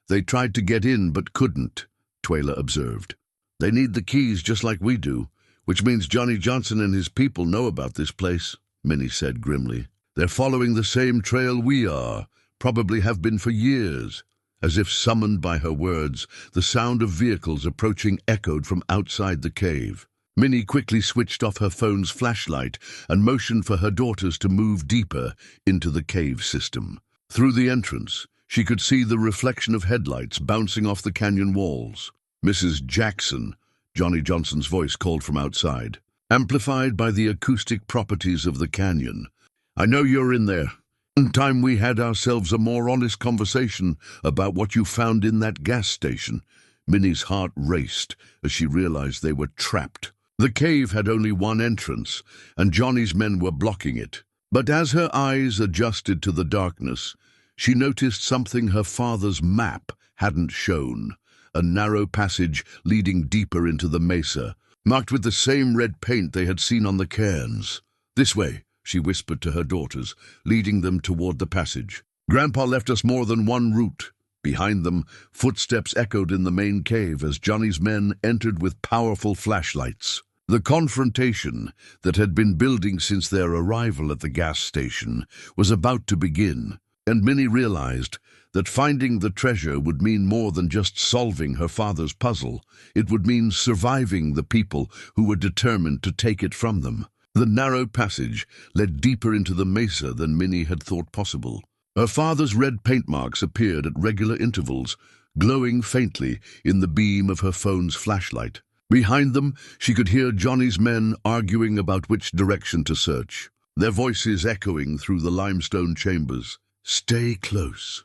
"They tried to get in but couldn't," Twila observed. "They need the keys just like we do, which means Johnny Johnson and his people know about this place," Minnie said grimly. "They're following the same trail we are, probably have been for years." As if summoned by her words, the sound of vehicles approaching echoed from outside the cave. Minnie quickly switched off her phone's flashlight and motioned for her daughters to move deeper into the cave system. Through the entrance, she could see the reflection of headlights bouncing off the canyon walls. "Mrs. Jackson," Johnny Johnson's voice called from outside, amplified by the acoustic properties of the canyon. "I know you're in there. Time we had ourselves a more honest conversation about what you found in that gas station." Minnie's heart raced as she realized they were trapped. The cave had only one entrance, and Johnny's men were blocking it. But as her eyes adjusted to the darkness, she noticed something her father's map hadn't shown: a narrow passage leading deeper into the mesa, marked with the same red paint they had seen on the cairns. "This way," she whispered to her daughters, leading them toward the passage. "Grandpa left us more than one route." Behind them, footsteps echoed in the main cave as Johnny's men entered with powerful flashlights. The confrontation that had been building since their arrival at the gas station was about to begin, and Minnie realized that finding the treasure would mean more than just solving her father's puzzle. It would mean surviving the people who were determined to take it from them. The narrow passage led deeper into the mesa than Minnie had thought possible. Her father's red paint marks appeared at regular intervals, glowing faintly in the beam of her phone's flashlight. Behind them, she could hear Johnny's men arguing about which direction to search, their voices echoing through the limestone chambers. "Stay close,"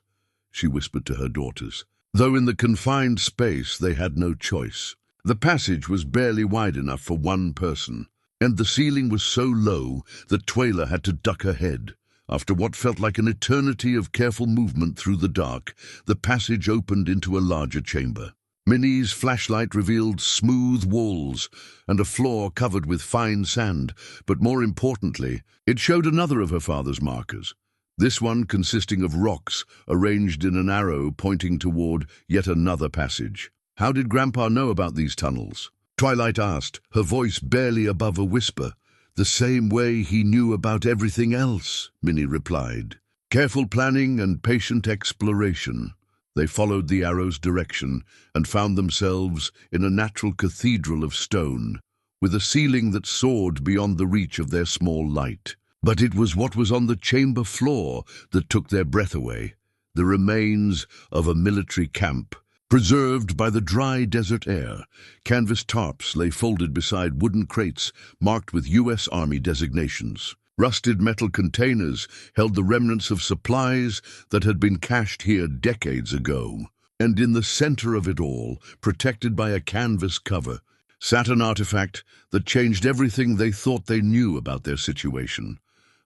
she whispered to her daughters, though in the confined space they had no choice. The passage was barely wide enough for one person, and the ceiling was so low that Twila had to duck her head. After what felt like an eternity of careful movement through the dark, the passage opened into a larger chamber. Minnie's flashlight revealed smooth walls and a floor covered with fine sand, but more importantly, it showed another of her father's markers, this one consisting of rocks arranged in an arrow pointing toward yet another passage. "How did Grandpa know about these tunnels?" Twilight asked, her voice barely above a whisper. "The same way he knew about everything else," Minnie replied. "Careful planning and patient exploration." They followed the arrow's direction and found themselves in a natural cathedral of stone, with a ceiling that soared beyond the reach of their small light. But it was what was on the chamber floor that took their breath away: the remains of a military camp, preserved by the dry desert air. Canvas tarps lay folded beside wooden crates marked with U.S. Army designations. Rusted metal containers held the remnants of supplies that had been cached here decades ago. And in the center of it all, protected by a canvas cover, sat an artifact that changed everything they thought they knew about their situation.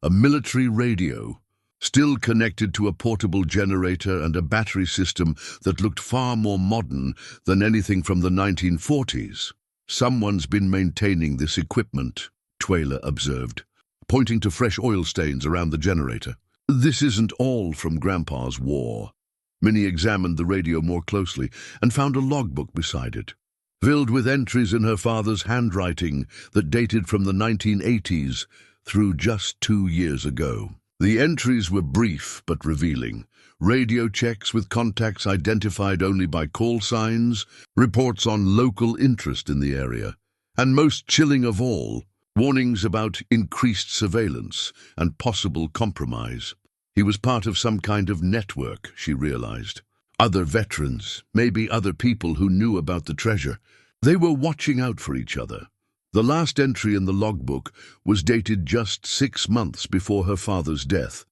A military radio, still connected to a portable generator and a battery system that looked far more modern than anything from the 1940s. "Someone's been maintaining this equipment," Twila observed, pointing to fresh oil stains around the generator. This isn't all from Grandpa's war. Minnie examined the radio more closely and found a logbook beside it, filled with entries in her father's handwriting that dated from the 1980s through just 2 years ago. The entries were brief but revealing. Radio checks with contacts identified only by call signs, reports on local interest in the area, and most chilling of all, warnings about increased surveillance and possible compromise. He was part of some kind of network, she realized. Other veterans, maybe other people who knew about the treasure. They were watching out for each other. The last entry in the logbook was dated just 6 months before her father's death.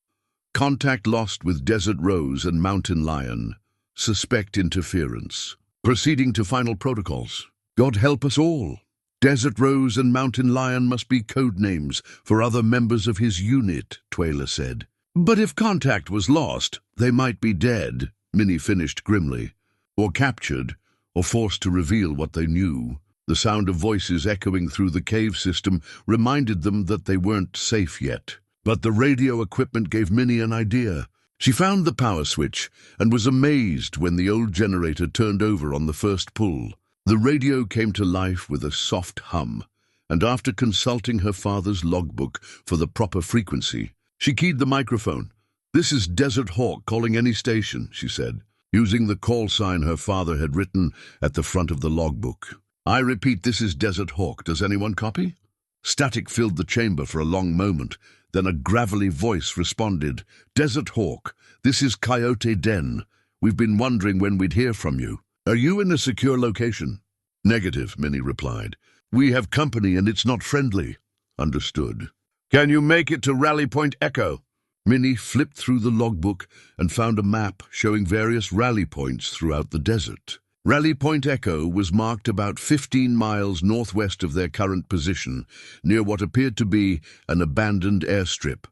Contact lost with Desert Rose and Mountain Lion. Suspect interference. Proceeding to final protocols. God help us all. Desert Rose and Mountain Lion must be code names for other members of his unit, Twyla said. But if contact was lost, they might be dead, Minnie finished grimly. Or captured, or forced to reveal what they knew. The sound of voices echoing through the cave system reminded them that they weren't safe yet. But the radio equipment gave Minnie an idea. She found the power switch and was amazed when the old generator turned over on the first pull. The radio came to life with a soft hum, and after consulting her father's logbook for the proper frequency, she keyed the microphone. "This is Desert Hawk calling any station," she said, using the call sign her father had written at the front of the logbook. "I repeat, this is Desert Hawk. Does anyone copy?" Static filled the chamber for a long moment. Then a gravelly voice responded, "Desert Hawk, this is Coyote Den. We've been wondering when we'd hear from you. Are you in a secure location?" "Negative," Minnie replied. "We have company and it's not friendly." "Understood." "Can you make it to Rally Point Echo?" Minnie flipped through the logbook and found a map showing various rally points throughout the desert. Rally Point Echo was marked about 15 miles northwest of their current position, near what appeared to be an abandoned airstrip.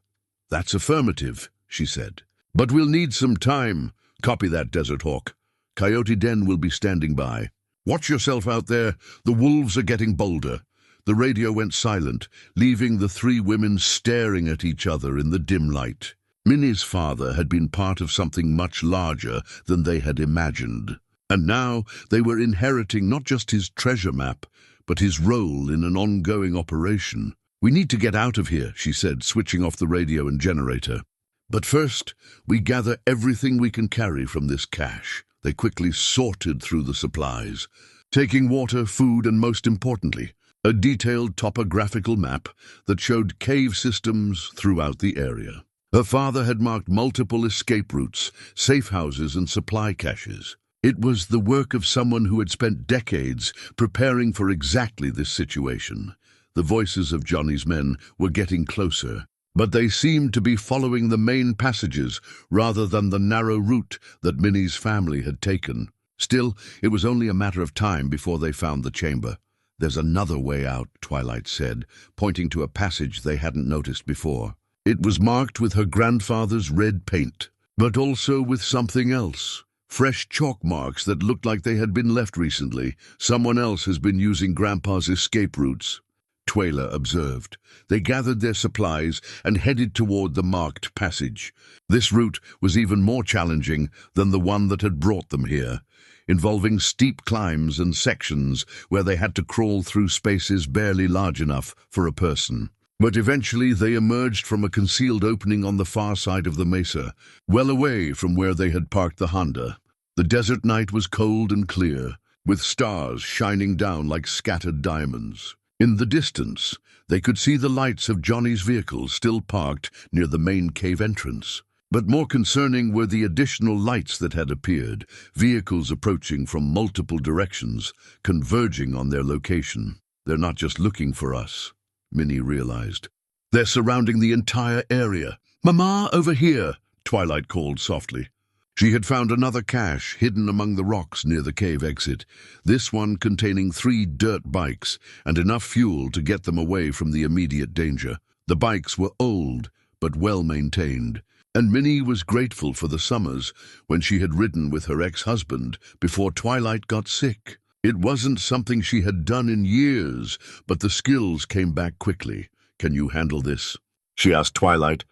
"That's affirmative," she said. "But we'll need some time." "Copy that, Desert Hawk. Coyote Den will be standing by. Watch yourself out there. The wolves are getting bolder." The radio went silent, leaving the three women staring at each other in the dim light. Minnie's father had been part of something much larger than they had imagined. And now they were inheriting not just his treasure map, but his role in an ongoing operation. "We need to get out of here," she said, switching off the radio and generator. "But first, we gather everything we can carry from this cache." They quickly sorted through the supplies, taking water, food, and most importantly, a detailed topographical map that showed cave systems throughout the area. Her father had marked multiple escape routes, safe houses, and supply caches. It was the work of someone who had spent decades preparing for exactly this situation. The voices of Johnny's men were getting closer, but they seemed to be following the main passages rather than the narrow route that Minnie's family had taken. Still, it was only a matter of time before they found the chamber. "There's another way out," Twilight said, pointing to a passage they hadn't noticed before. It was marked with her grandfather's red paint, but also with something else. Fresh chalk marks that looked like they had been left recently. "Someone else has been using Grandpa's escape routes," Twyla observed. They gathered their supplies and headed toward the marked passage. This route was even more challenging than the one that had brought them here, involving steep climbs and sections where they had to crawl through spaces barely large enough for a person. But eventually they emerged from a concealed opening on the far side of the mesa, well away from where they had parked the Honda. The desert night was cold and clear, with stars shining down like scattered diamonds. In the distance, they could see the lights of Johnny's vehicles still parked near the main cave entrance. But more concerning were the additional lights that had appeared, vehicles approaching from multiple directions, converging on their location. "They're not just looking for us," Minnie realized. "They're surrounding the entire area." "Mama, over here," Twilight called softly. She had found another cache hidden among the rocks near the cave exit, this one containing 3 dirt bikes and enough fuel to get them away from the immediate danger. The bikes were old, but well-maintained, and Minnie was grateful for the summers when she had ridden with her ex-husband before Twilight got sick. It wasn't something she had done in years, but the skills came back quickly. "Can you handle this?" she asked Twilight.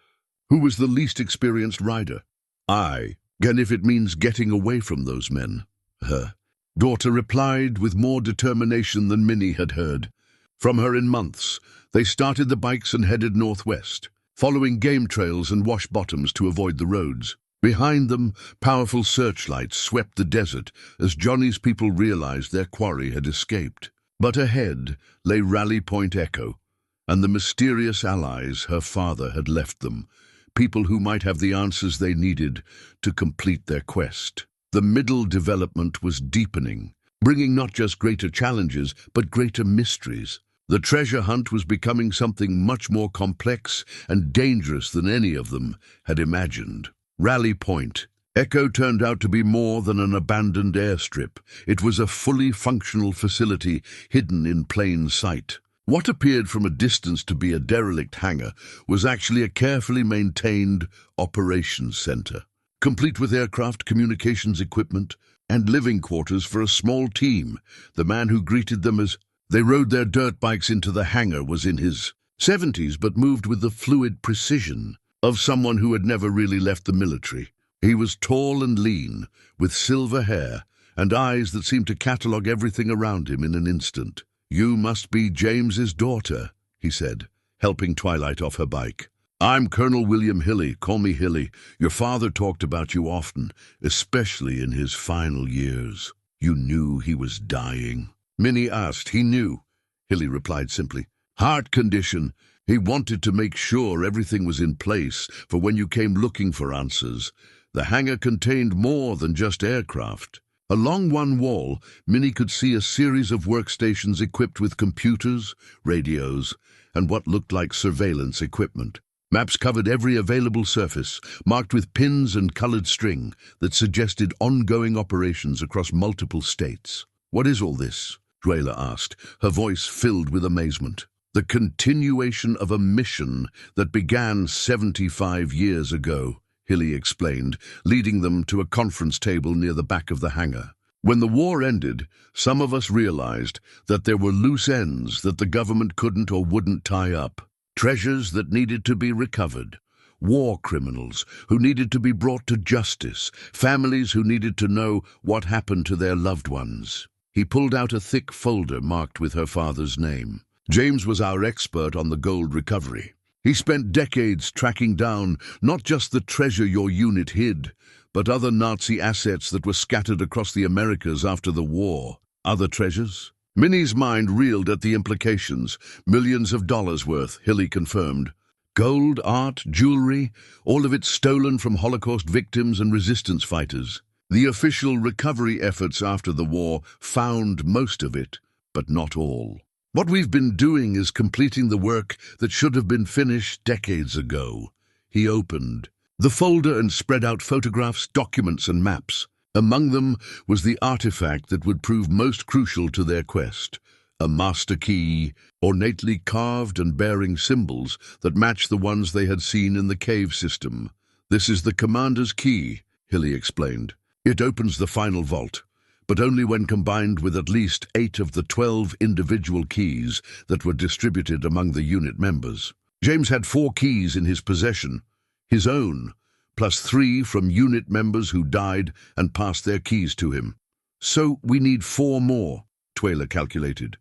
Who was the least experienced rider? I, and if it means getting away from those men. Her daughter replied with more determination than Minny had heard. From her in months, they started the bikes and headed northwest, following game trails and wash bottoms to avoid the roads. Behind them, powerful searchlights swept the desert as Johnny's people realized their quarry had escaped. But ahead lay Rally Point Echo, and the mysterious allies her father had left them, people who might have the answers they needed to complete their quest. The middle development was deepening, bringing not just greater challenges, but greater mysteries. The treasure hunt was becoming something much more complex and dangerous than any of them had imagined. Rally Point Echo turned out to be more than an abandoned airstrip. It was a fully functional facility hidden in plain sight. What appeared from a distance to be a derelict hangar was actually a carefully maintained operations center, complete with aircraft communications equipment and living quarters for a small team. The man who greeted them as they rode their dirt bikes into the hangar was in his 70s, but moved with the fluid precision of someone who had never really left the military. He was tall and lean, with silver hair and eyes that seemed to catalog everything around him in an instant. "You must be James's daughter," he said, helping Twilight off her bike. "I'm Colonel William Hilly. Call me Hilly. Your father talked about you often, especially in his final years." "You knew he was dying?" Minny asked. "He knew," Hilly replied simply. "Heart condition. He wanted to make sure everything was in place for when you came looking for answers." The hangar contained more than just aircraft. Along one wall, Minny could see a series of workstations equipped with computers, radios, and what looked like surveillance equipment. Maps covered every available surface, marked with pins and colored string that suggested ongoing operations across multiple states. "What is all this?" Dwayla asked, her voice filled with amazement. "The continuation of a mission that began 75 years ago," Hilly explained, leading them to a conference table near the back of the hangar. "When the war ended, some of us realized that there were loose ends that the government couldn't or wouldn't tie up. Treasures that needed to be recovered. War criminals who needed to be brought to justice. Families who needed to know what happened to their loved ones." He pulled out a thick folder marked with her father's name. "James was our expert on the gold recovery. He spent decades tracking down not just the treasure your unit hid, but other Nazi assets that were scattered across the Americas after the war." "Other treasures?" Minnie's mind reeled at the implications. "Millions of dollars worth," Hilly confirmed. "Gold, art, jewelry, all of it stolen from Holocaust victims and resistance fighters. The official recovery efforts after the war found most of it, but not all. What we've been doing is completing the work that should have been finished decades ago." He opened the folder and spread out photographs, documents, and maps. Among them was the artifact that would prove most crucial to their quest, a master key, ornately carved and bearing symbols that matched the ones they had seen in the cave system. "This is the commander's key," Hilly explained. "It opens the final vault, but only when combined with at least 8 of the 12 individual keys that were distributed among the unit members. James had 4 keys in his possession, his own, plus 3 from unit members who died and passed their keys to him. So we need 4 more, Twyla calculated.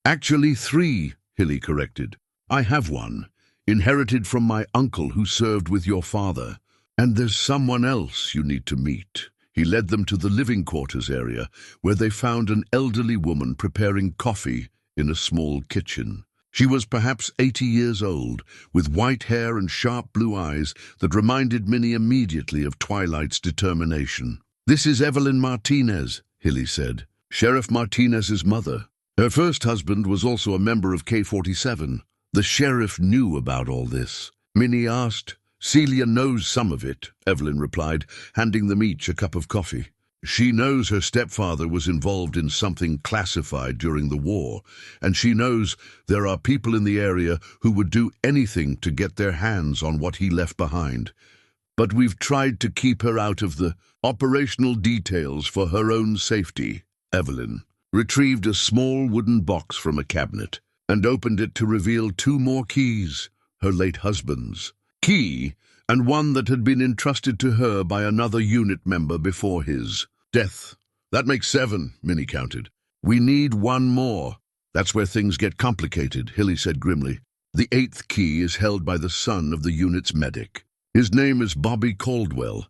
"Actually 3, Hilly corrected. "I have one, inherited from my uncle who served with your father. And there's someone else you need to meet." He led them to the living quarters area, where they found an elderly woman preparing coffee in a small kitchen. She was perhaps 80 years old, with white hair and sharp blue eyes that reminded Minny immediately of Twilight's determination. "This is Evelyn Martinez," Hilly said, "Sheriff Martinez's mother. Her first husband was also a member of K-47. The sheriff knew about all this." Minny asked. "Celia knows some of it," Evelyn replied, handing them each a cup of coffee. "She knows her stepfather was involved in something classified during the war, and she knows there are people in the area who would do anything to get their hands on what he left behind. But we've tried to keep her out of the operational details for her own safety." Evelyn retrieved a small wooden box from a cabinet and opened it to reveal 2 more keys, her late husband's. "Key," and one that had been entrusted to her by another unit member before his death. That makes 7, Minny counted. We need one more. That's where things get complicated, Hilly said grimly. The 8th key is held by the son of the unit's medic. His name is Bobby Caldwell,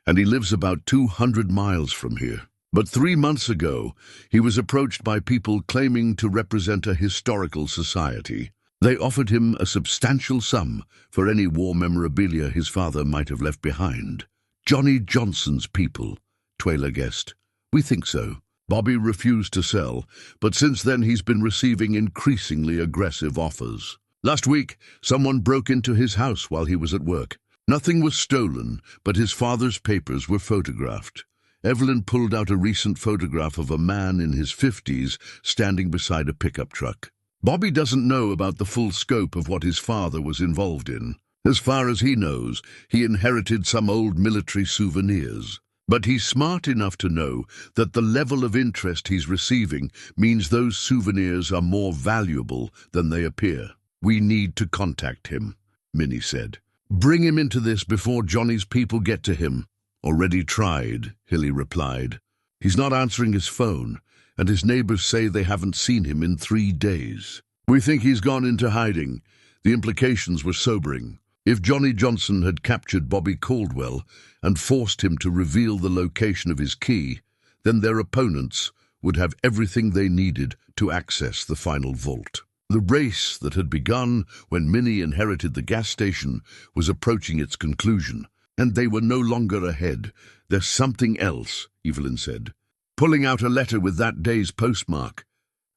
and he lives about 200 miles from here. But 3 months ago, he was approached by people claiming to represent a historical society. They offered him a substantial sum for any war memorabilia his father might have left behind. Johnny Johnson's people, Twyla guessed. We think so. Bobby refused to sell, but since then he's been receiving increasingly aggressive offers. Last week, someone broke into his house while he was at work. Nothing was stolen, but his father's papers were photographed. Evelyn pulled out a recent photograph of a man in his 50s standing beside a pickup truck. Bobby doesn't know about the full scope of what his father was involved in. As far as he knows, he inherited some old military souvenirs. But he's smart enough to know that the level of interest he's receiving means those souvenirs are more valuable than they appear. We need to contact him, Minny said. Bring him into this before Johnny's people get to him. Already tried, Hilly replied. He's not answering his phone, and his neighbors say they haven't seen him in 3 days. We think he's gone into hiding. The implications were sobering. If Johnny Johnson had captured Bobby Caldwell and forced him to reveal the location of his key, then their opponents would have everything they needed to access the final vault. The race that had begun when Minny inherited the gas station was approaching its conclusion, and they were no longer ahead. There's something else, Evelyn said, pulling out a letter with that day's postmark.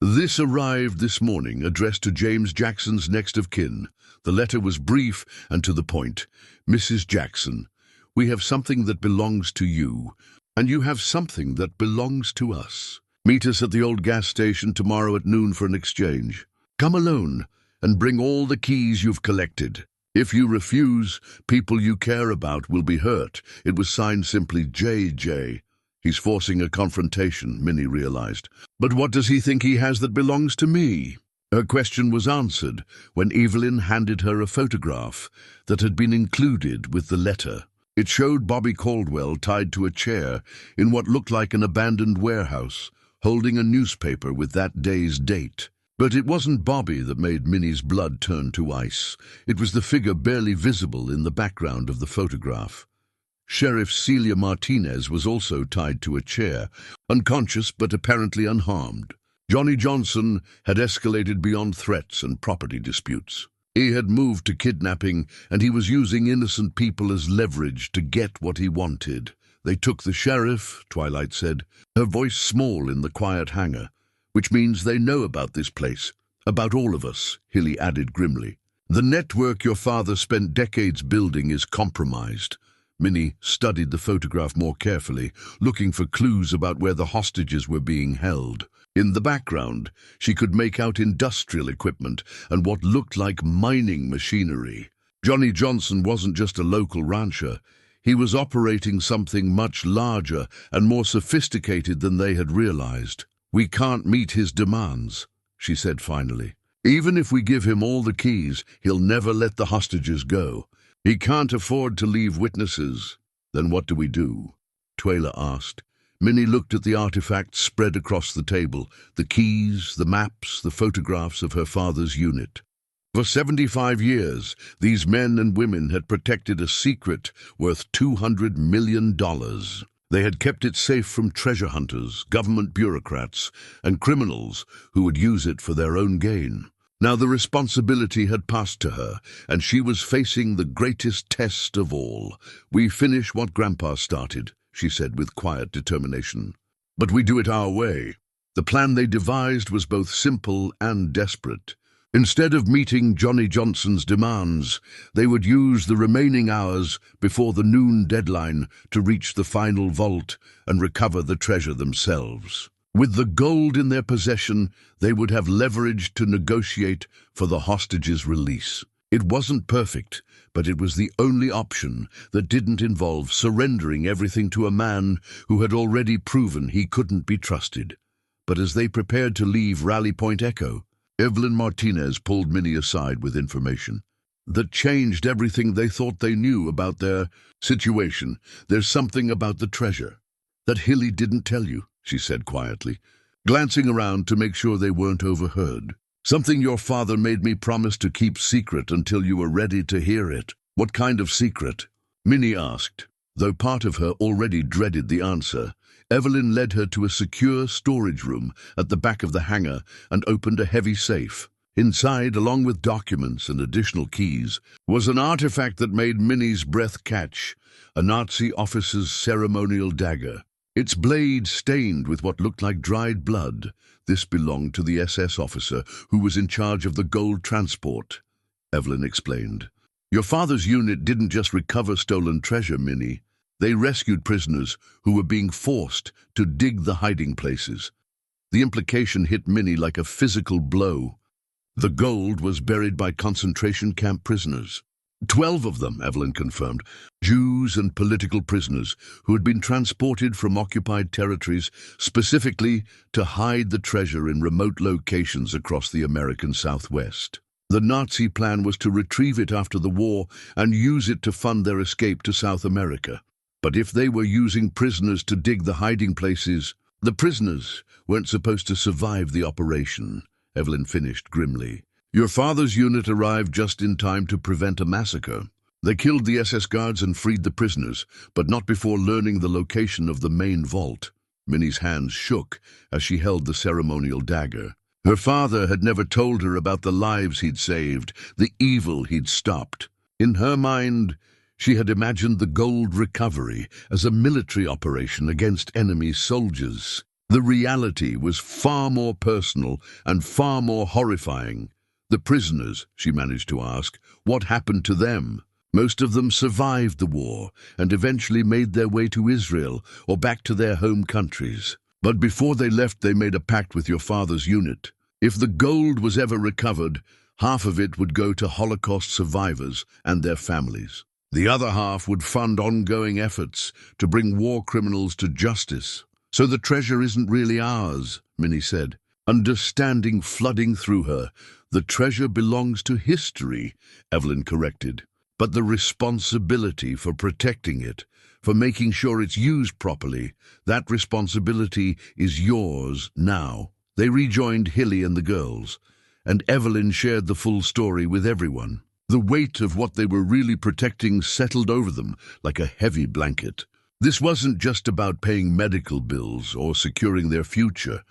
This arrived this morning, addressed to James Jackson's next of kin. The letter was brief and to the point. Mrs. Jackson, we have something that belongs to you, and you have something that belongs to us. Meet us at the old gas station tomorrow at noon for an exchange. Come alone and bring all the keys you've collected. If you refuse, people you care about will be hurt. It was signed simply J.J. He's forcing a confrontation, Minny realized. But what does he think he has that belongs to me? Her question was answered when Evelyn handed her a photograph that had been included with the letter. It showed Bobby Caldwell tied to a chair in what looked like an abandoned warehouse, holding a newspaper with that day's date. But it wasn't Bobby that made Minnie's blood turn to ice. It was the figure barely visible in the background of the photograph. Sheriff Celia Martinez was also tied to a chair, unconscious but apparently unharmed. Johnny Johnson had escalated beyond threats and property disputes. He had moved to kidnapping, and he was using innocent people as leverage to get what he wanted. They took the sheriff, Twilight said, her voice small in the quiet hangar. Which means they know about this place, about all of us, Hilly added grimly. The network your father spent decades building is compromised. Minny studied the photograph more carefully, looking for clues about where the hostages were being held. In the background, she could make out industrial equipment and what looked like mining machinery. Johnny Johnson wasn't just a local rancher. He was operating something much larger and more sophisticated than they had realized. We can't meet his demands, she said finally. Even if we give him all the keys, he'll never let the hostages go. He can't afford to leave witnesses. Then what do we do? Twyla asked. Minny looked at the artifacts spread across the table, the keys, the maps, the photographs of her father's unit. For 75 years, these men and women had protected a secret worth $200 million. They had kept it safe from treasure hunters, government bureaucrats, and criminals who would use it for their own gain. Now the responsibility had passed to her, and she was facing the greatest test of all. We finish what Grandpa started, she said with quiet determination. But we do it our way. The plan they devised was both simple and desperate. Instead of meeting Johnny Johnson's demands, they would use the remaining hours before the noon deadline to reach the final vault and recover the treasure themselves. With the gold in their possession, they would have leverage to negotiate for the hostages' release. It wasn't perfect, but it was the only option that didn't involve surrendering everything to a man who had already proven he couldn't be trusted. But as they prepared to leave Rally Point Echo, Evelyn Martinez pulled Minny aside with information. that changed everything they thought they knew about their situation. There's something about the treasure that Hilly didn't tell you, she said quietly, glancing around to make sure they weren't overheard. Something your father made me promise to keep secret until you were ready to hear it. What kind of secret? Minnie asked. Though part of her already dreaded the answer, Evelyn led her to a secure storage room at the back of the hangar and opened a heavy safe. Inside, along with documents and additional keys, was an artifact that made Minnie's breath catch, a Nazi officer's ceremonial dagger. Its blade stained with what looked like dried blood. This belonged to the SS officer who was in charge of the gold transport, Evelyn explained. Your father's unit didn't just recover stolen treasure, Minnie. They rescued prisoners who were being forced to dig the hiding places. The implication hit Minnie like a physical blow. The gold was buried by concentration camp prisoners. 12 of them, Evelyn confirmed, Jews and political prisoners who had been transported from occupied territories specifically to hide the treasure in remote locations across the American Southwest. The Nazi plan was to retrieve it after the war and use it to fund their escape to South America. But if they were using prisoners to dig the hiding places, the prisoners weren't supposed to survive the operation, Evelyn finished grimly. Your father's unit arrived just in time to prevent a massacre. They killed the SS guards and freed the prisoners, but not before learning the location of the main vault. Minnie's hands shook as she held the ceremonial dagger. Her father had never told her about the lives he'd saved, the evil he'd stopped. In her mind, she had imagined the gold recovery as a military operation against enemy soldiers. The reality was far more personal and far more horrifying. The prisoners, she managed to ask, what happened to them? Most of them survived the war and eventually made their way to Israel or back to their home countries. But before they left, they made a pact with your father's unit. If the gold was ever recovered, half of it would go to Holocaust survivors and their families. The other half would fund ongoing efforts to bring war criminals to justice. So the treasure isn't really ours, Minnie said, understanding flooding through her. The treasure belongs to history, Evelyn corrected. But the responsibility for protecting it, for making sure it's used properly, that responsibility is yours now. They rejoined Hilly and the girls, and Evelyn shared the full story with everyone. The weight of what they were really protecting settled over them like a heavy blanket. This wasn't just about paying medical bills or securing their future.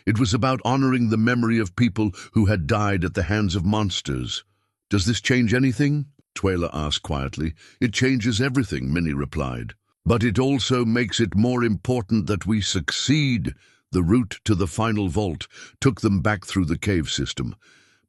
It was about honoring the memory of people who had died at the hands of monsters. Does this change anything? Twyla asked quietly. It changes everything, Minnie replied. But it also makes it more important that we succeed. The route to the final vault took them back through the cave system,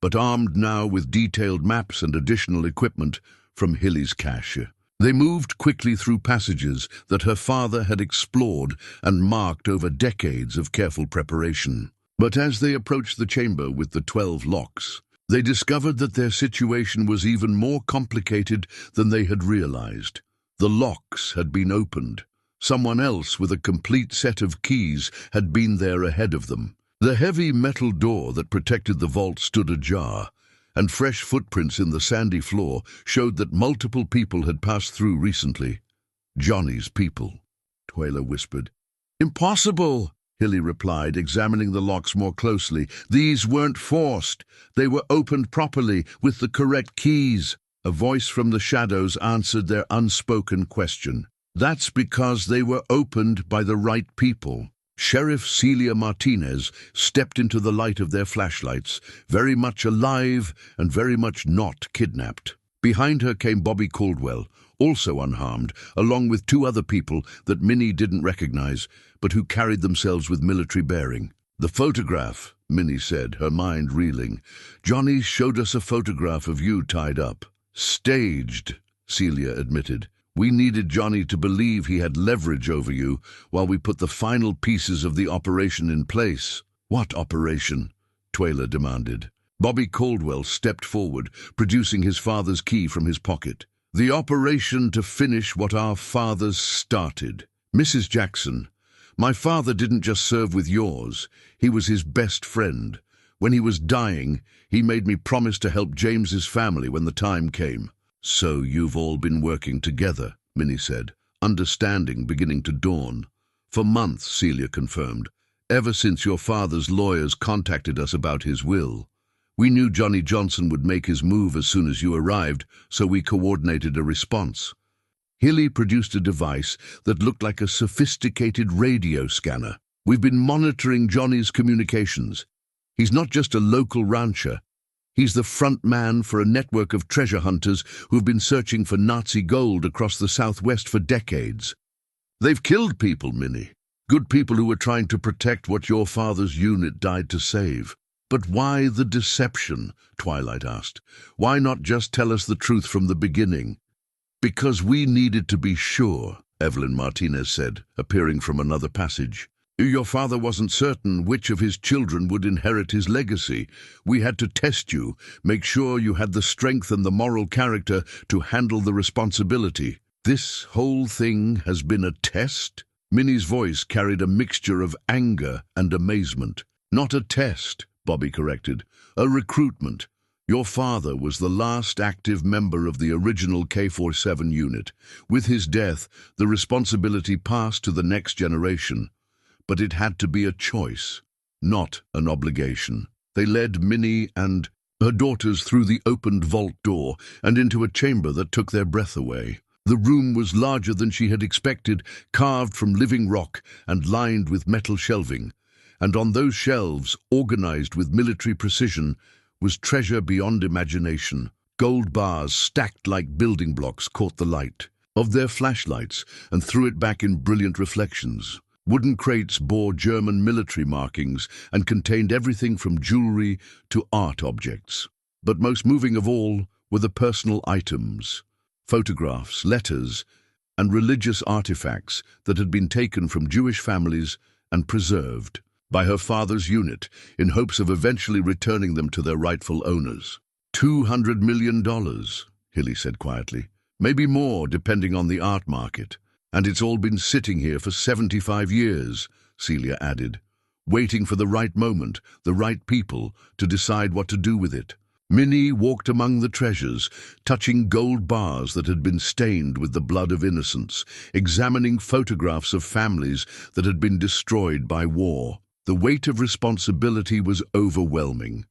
but armed now with detailed maps and additional equipment from Hilly's cache. They moved quickly through passages that her father had explored and marked over decades of careful preparation. But as they approached the chamber with the 12 locks, they discovered that their situation was even more complicated than they had realized. The locks had been opened. Someone else with a complete set of keys had been there ahead of them. The heavy metal door that protected the vault stood ajar, and fresh footprints in the sandy floor showed that multiple people had passed through recently. Johnny's people, Twyla whispered. Impossible, Hilly replied, examining the locks more closely. These weren't forced. They were opened properly with the correct keys. A voice from the shadows answered their unspoken question. That's because they were opened by the right people. Sheriff Celia Martinez stepped into the light of their flashlights, very much alive and very much not kidnapped. Behind her came Bobby Caldwell, also unharmed, along with 2 other people that Minnie didn't recognize, but who carried themselves with military bearing. The photograph, Minnie said, her mind reeling. Johnny showed us a photograph of you tied up. Staged, Celia admitted. We needed Johnny to believe he had leverage over you while we put the final pieces of the operation in place. What operation? Twyla demanded. Bobby Caldwell stepped forward, producing his father's key from his pocket. The operation to finish what our fathers started. Mrs. Jackson, my father didn't just serve with yours. He was his best friend. When he was dying, he made me promise to help James's family when the time came. So you've all been working together, Minnie said, understanding beginning to dawn. For months, Celia confirmed, ever since your father's lawyers contacted us about his will. We knew Johnny Johnson would make his move as soon as you arrived, so we coordinated a response. Hilly produced a device that looked like a sophisticated radio scanner. We've been monitoring Johnny's communications. He's not just a local rancher. He's the front man for a network of treasure hunters who've been searching for Nazi gold across the Southwest for decades. They've killed people, Minnie. Good people who were trying to protect what your father's unit died to save. But why the deception? Twilight asked. Why not just tell us the truth from the beginning? Because we needed to be sure, Evelyn Martinez said, appearing from another passage. Your father wasn't certain which of his children would inherit his legacy. We had to test you, make sure you had the strength and the moral character to handle the responsibility. This whole thing has been a test? Minnie's voice carried a mixture of anger and amazement. Not a test, Bobby corrected. A recruitment. Your father was the last active member of the original K-47 unit. With his death, the responsibility passed to the next generation. But it had to be a choice, not an obligation. They led Minnie and her daughters through the opened vault door and into a chamber that took their breath away. The room was larger than she had expected, carved from living rock and lined with metal shelving. And on those shelves, organized with military precision, was treasure beyond imagination. Gold bars stacked like building blocks caught the light of their flashlights and threw it back in brilliant reflections. Wooden crates bore German military markings and contained everything from jewelry to art objects. But most moving of all were the personal items, photographs, letters, and religious artifacts that had been taken from Jewish families and preserved by her father's unit in hopes of eventually returning them to their rightful owners. $200 million, Hilly said quietly. Maybe more, depending on the art market. And it's all been sitting here for 75 years, Celia added, waiting for the right moment, the right people, to decide what to do with it. Minnie walked among the treasures, touching gold bars that had been stained with the blood of innocents, examining photographs of families that had been destroyed by war. The weight of responsibility was overwhelming,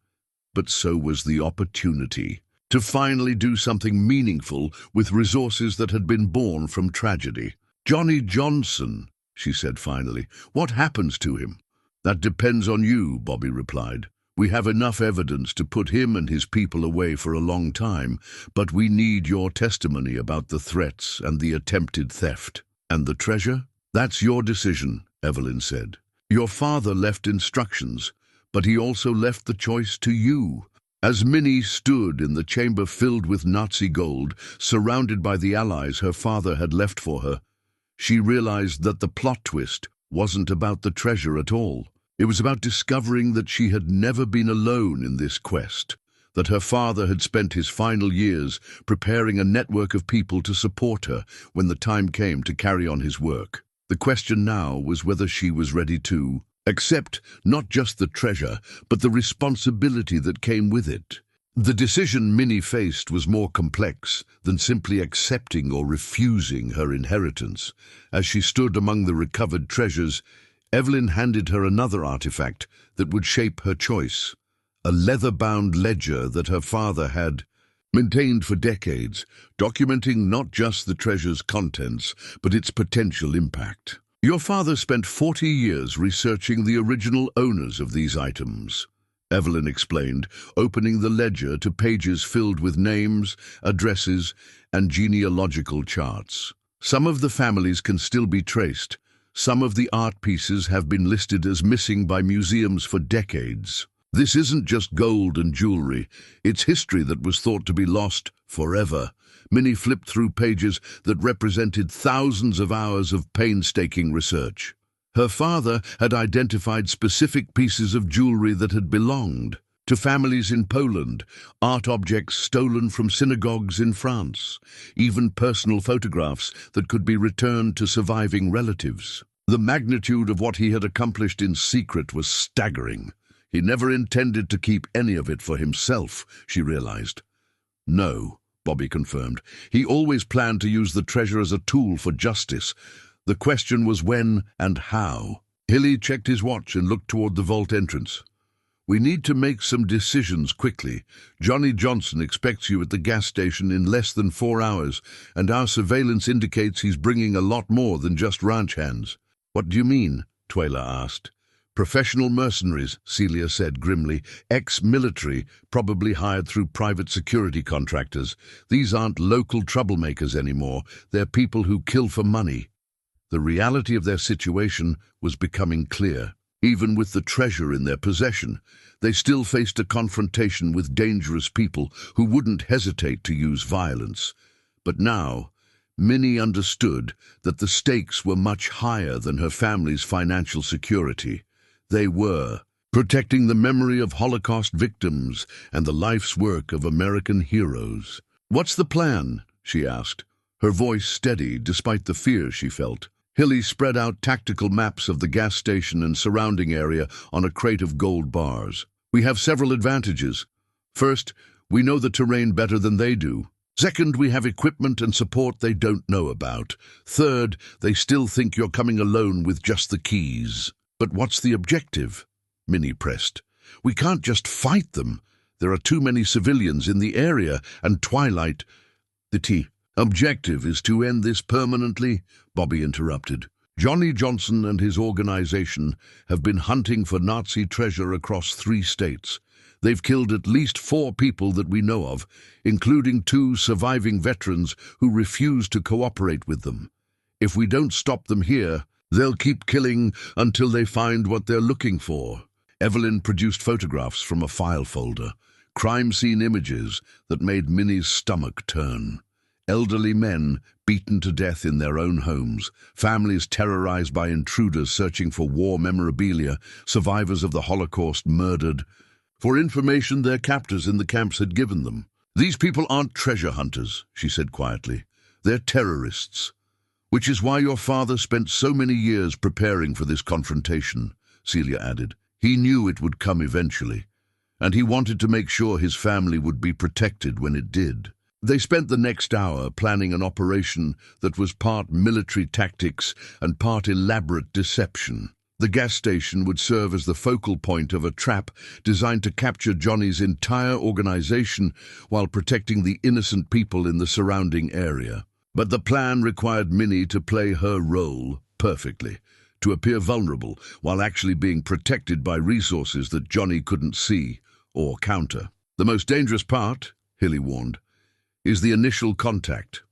but so was the opportunity to finally do something meaningful with resources that had been born from tragedy. Johnny Johnson, she said finally. What happens to him? That depends on you, Bobby replied. We have enough evidence to put him and his people away for a long time, but we need your testimony about the threats and the attempted theft. And the treasure? That's your decision, Evelyn said. Your father left instructions, but he also left the choice to you. As Minnie stood in the chamber filled with Nazi gold, surrounded by the allies her father had left for her, she realized that the plot twist wasn't about the treasure at all. It was about discovering that she had never been alone in this quest, that her father had spent his final years preparing a network of people to support her when the time came to carry on his work. The question now was whether she was ready to accept not just the treasure, but the responsibility that came with it. The decision Minnie faced was more complex than simply accepting or refusing her inheritance. As she stood among the recovered treasures, Evelyn handed her another artifact that would shape her choice, a leather-bound ledger that her father had maintained for decades, documenting not just the treasure's contents, but its potential impact. Your father spent 40 years researching the original owners of these items, Evelyn explained, opening the ledger to pages filled with names, addresses, and genealogical charts. Some of the families can still be traced. Some of the art pieces have been listed as missing by museums for decades. This isn't just gold and jewelry. It's history that was thought to be lost forever. Minnie flipped through pages that represented thousands of hours of painstaking research. Her father had identified specific pieces of jewelry that had belonged to families in Poland, art objects stolen from synagogues in France, even personal photographs that could be returned to surviving relatives. The magnitude of what he had accomplished in secret was staggering. He never intended to keep any of it for himself, she realized. No, Bobby confirmed. He always planned to use the treasure as a tool for justice. The question was when and how. Hilly checked his watch and looked toward the vault entrance. We need to make some decisions quickly. Johnny Johnson expects you at the gas station in less than 4 hours, and our surveillance indicates he's bringing a lot more than just ranch hands. What do you mean? Twyla asked. Professional mercenaries, Celia said grimly. Ex-military, probably hired through private security contractors. These aren't local troublemakers anymore. They're people who kill for money. The reality of their situation was becoming clear. Even with the treasure in their possession, they still faced a confrontation with dangerous people who wouldn't hesitate to use violence. But now, Minnie understood that the stakes were much higher than her family's financial security. They were protecting the memory of Holocaust victims and the life's work of American heroes. "What's the plan?" she asked, her voice steady despite the fear she felt. Hilly spread out tactical maps of the gas station and surrounding area on a crate of gold bars. "We have several advantages. First, we know the terrain better than they do. Second, we have equipment and support they don't know about. Third, they still think you're coming alone with just the keys." "But what's the objective?" Minnie pressed. "We can't just fight them. There are too many civilians in the area, and Twilight..." "The objective is to end this permanently," Bobby interrupted. "Johnny Johnson and his organization have been hunting for Nazi treasure across 3 states. They've killed at least 4 people that we know of, including 2 surviving veterans who refuse to cooperate with them. If we don't stop them here, they'll keep killing until they find what they're looking for." Evelyn produced photographs from a file folder, crime scene images that made Minnie's stomach turn. Elderly men beaten to death in their own homes, families terrorized by intruders searching for war memorabilia, survivors of the Holocaust murdered for information their captors in the camps had given them. "These people aren't treasure hunters," she said quietly. "They're terrorists. Which is why your father spent so many years preparing for this confrontation," Celia added. "He knew it would come eventually, and he wanted to make sure his family would be protected when it did." They spent the next hour planning an operation that was part military tactics and part elaborate deception. The gas station would serve as the focal point of a trap designed to capture Johnny's entire organization while protecting the innocent people in the surrounding area. But the plan required Minnie to play her role perfectly, to appear vulnerable while actually being protected by resources that Johnny couldn't see or counter. "The most dangerous part," Hilly warned, "is the initial contact.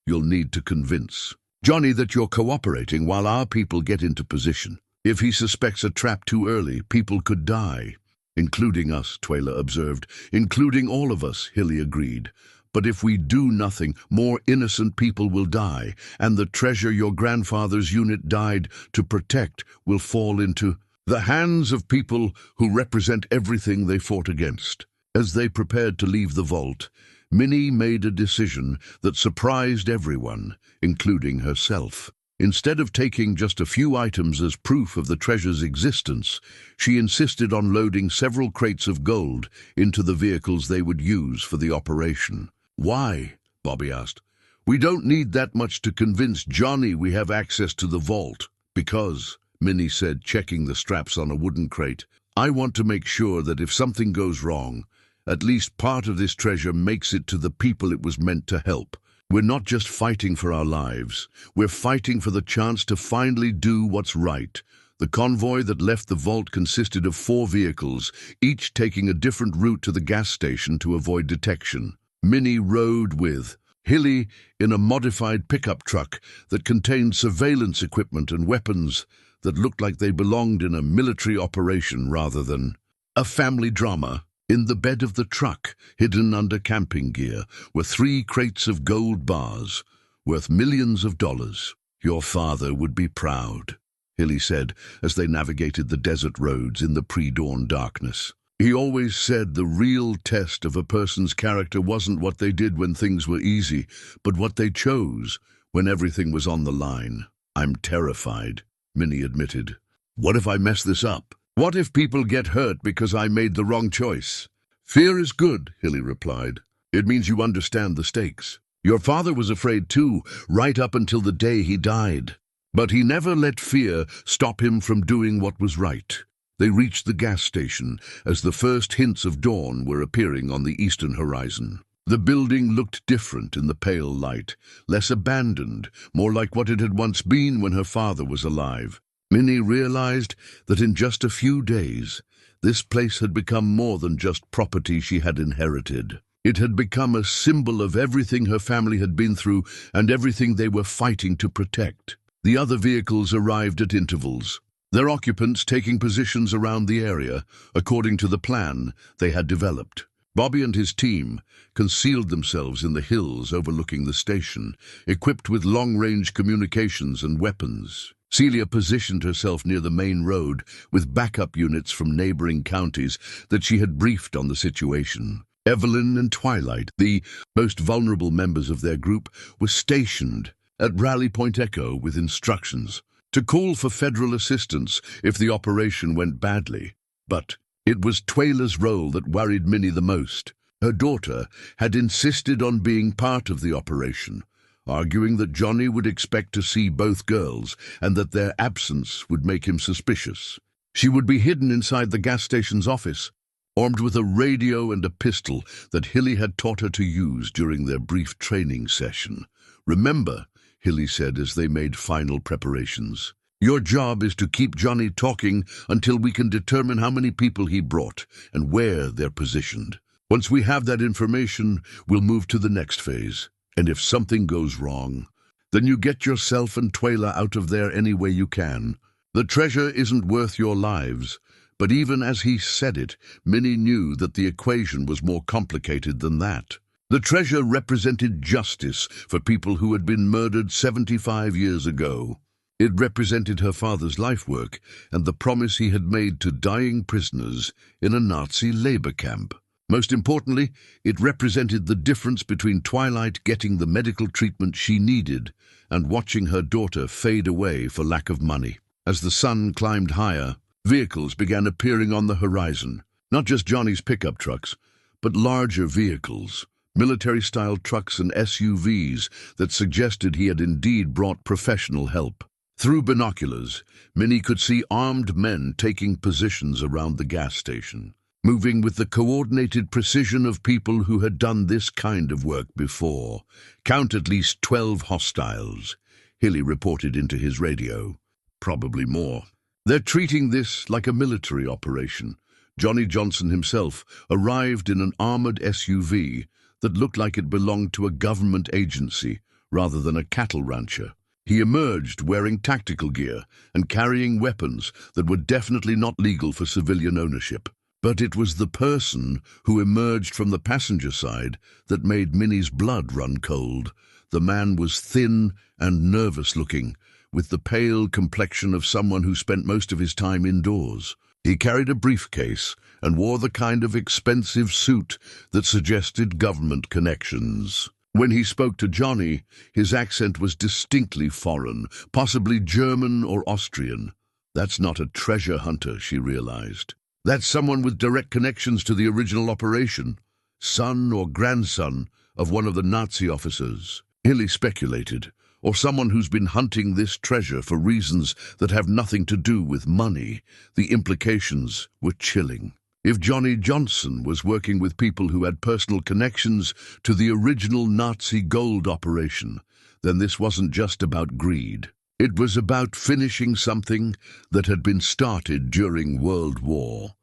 You'll need to convince Johnny that you're cooperating while our people get into position. If he suspects a trap too early, people could die." "Including us," Twyla observed. "Including all of us," Hilly agreed. "But if we do nothing, more innocent people will die, and the treasure your grandfather's unit died to protect will fall into the hands of people who represent everything they fought against." As they prepared to leave the vault, Minnie made a decision that surprised everyone, including herself. Instead of taking just a few items as proof of the treasure's existence, she insisted on loading several crates of gold into the vehicles they would use for the operation. "Why?" Bobby asked. "We don't need that much to convince Johnny we have access to the vault." "Because," Minnie said, checking the straps on a wooden crate, "I want to make sure that if something goes wrong, at least part of this treasure makes it to the people it was meant to help. We're not just fighting for our lives. We're fighting for the chance to finally do what's right." The convoy that left the vault consisted of 4 vehicles, each taking a different route to the gas station to avoid detection. Minnie rode with Hilly in a modified pickup truck that contained surveillance equipment and weapons that looked like they belonged in a military operation rather than a family drama. In the bed of the truck, hidden under camping gear, were 3 crates of gold bars, worth millions of dollars. "Your father would be proud," Hilly said as they navigated the desert roads in the pre-dawn darkness. "He always said the real test of a person's character wasn't what they did when things were easy, but what they chose when everything was on the line." "I'm terrified," Minnie admitted. "What if I mess this up?" What if people get hurt because I made the wrong choice? Fear is good, Hilly replied. It means you understand the stakes. Your father was afraid too, right up until the day he died. But he never let fear stop him from doing what was right. They reached the gas station as the first hints of dawn were appearing on the eastern horizon. The building looked different in the pale light, less abandoned, more like what it had once been when her father was alive. Minny realized that in just a few days, this place had become more than just property she had inherited. It had become a symbol of everything her family had been through and everything they were fighting to protect. The other vehicles arrived at intervals, their occupants taking positions around the area according to the plan they had developed. Bobby and his team concealed themselves in the hills overlooking the station, equipped with long-range communications and weapons. Celia positioned herself near the main road with backup units from neighboring counties that she had briefed on the situation. Evelyn and Twilight, the most vulnerable members of their group, were stationed at Rally Point Echo with instructions to call for federal assistance if the operation went badly. But it was Twyla's role that worried Minny the most. Her daughter had insisted on being part of the operation, arguing that Johnny would expect to see both girls and that their absence would make him suspicious. She would be hidden inside the gas station's office, armed with a radio and a pistol that Hilly had taught her to use during their brief training session. Remember, Hilly said as they made final preparations, your job is to keep Johnny talking until we can determine how many people he brought and where they're positioned. Once we have that information, we'll move to the next phase. And if something goes wrong, then you get yourself and Twyla out of there any way you can. The treasure isn't worth your lives. But even as he said it, Minny knew that the equation was more complicated than that. The treasure represented justice for people who had been murdered 75 years ago. It represented her father's life work and the promise he had made to dying prisoners in a Nazi labor camp. Most importantly, it represented the difference between Twilight getting the medical treatment she needed and watching her daughter fade away for lack of money. As the sun climbed higher, vehicles began appearing on the horizon. Not just Johnny's pickup trucks, but larger vehicles, military-style trucks and SUVs that suggested he had indeed brought professional help. Through binoculars, Minny could see armed men taking positions around the gas station, moving with the coordinated precision of people who had done this kind of work before. Count at least 12 hostiles, Hilly reported into his radio. Probably more. They're treating this like a military operation. Johnny Johnson himself arrived in an armored SUV that looked like it belonged to a government agency rather than a cattle rancher. He emerged wearing tactical gear and carrying weapons that were definitely not legal for civilian ownership. But it was the person who emerged from the passenger side that made Minny's blood run cold. The man was thin and nervous-looking, with the pale complexion of someone who spent most of his time indoors. He carried a briefcase and wore the kind of expensive suit that suggested government connections. When he spoke to Johnny, his accent was distinctly foreign, possibly German or Austrian. That's not a treasure hunter, she realized. That's someone with direct connections to the original operation, son or grandson of one of the Nazi officers. Hilly speculated, or someone who's been hunting this treasure for reasons that have nothing to do with money. The implications were chilling. If Johnny Johnson was working with people who had personal connections to the original Nazi gold operation, then this wasn't just about greed. It was about finishing something that had been started during World War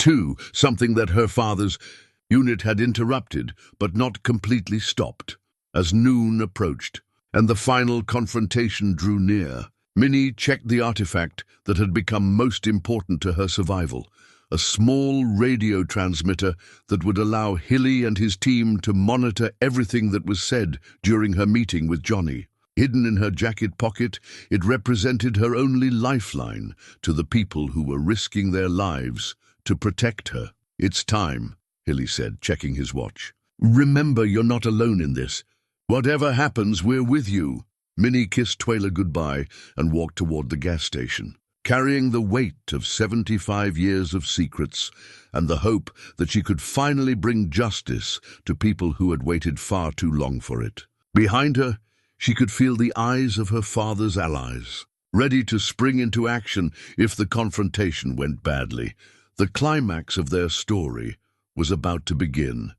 II, something that her father's unit had interrupted but not completely stopped. As noon approached and the final confrontation drew near, Minny checked the artifact that had become most important to her survival, a small radio transmitter that would allow Hilly and his team to monitor everything that was said during her meeting with Johnny. Hidden in her jacket pocket, it represented her only lifeline to the people who were risking their lives to protect her. It's time, Hilly said, checking his watch. Remember, you're not alone in this. Whatever happens, we're with you. Minny kissed Twyla goodbye and walked toward the gas station. carrying the weight of 75 years of secrets and the hope that she could finally bring justice to people who had waited far too long for it. Behind her, she could feel the eyes of her father's allies, ready to spring into action if the confrontation went badly. The climax of their story was about to begin,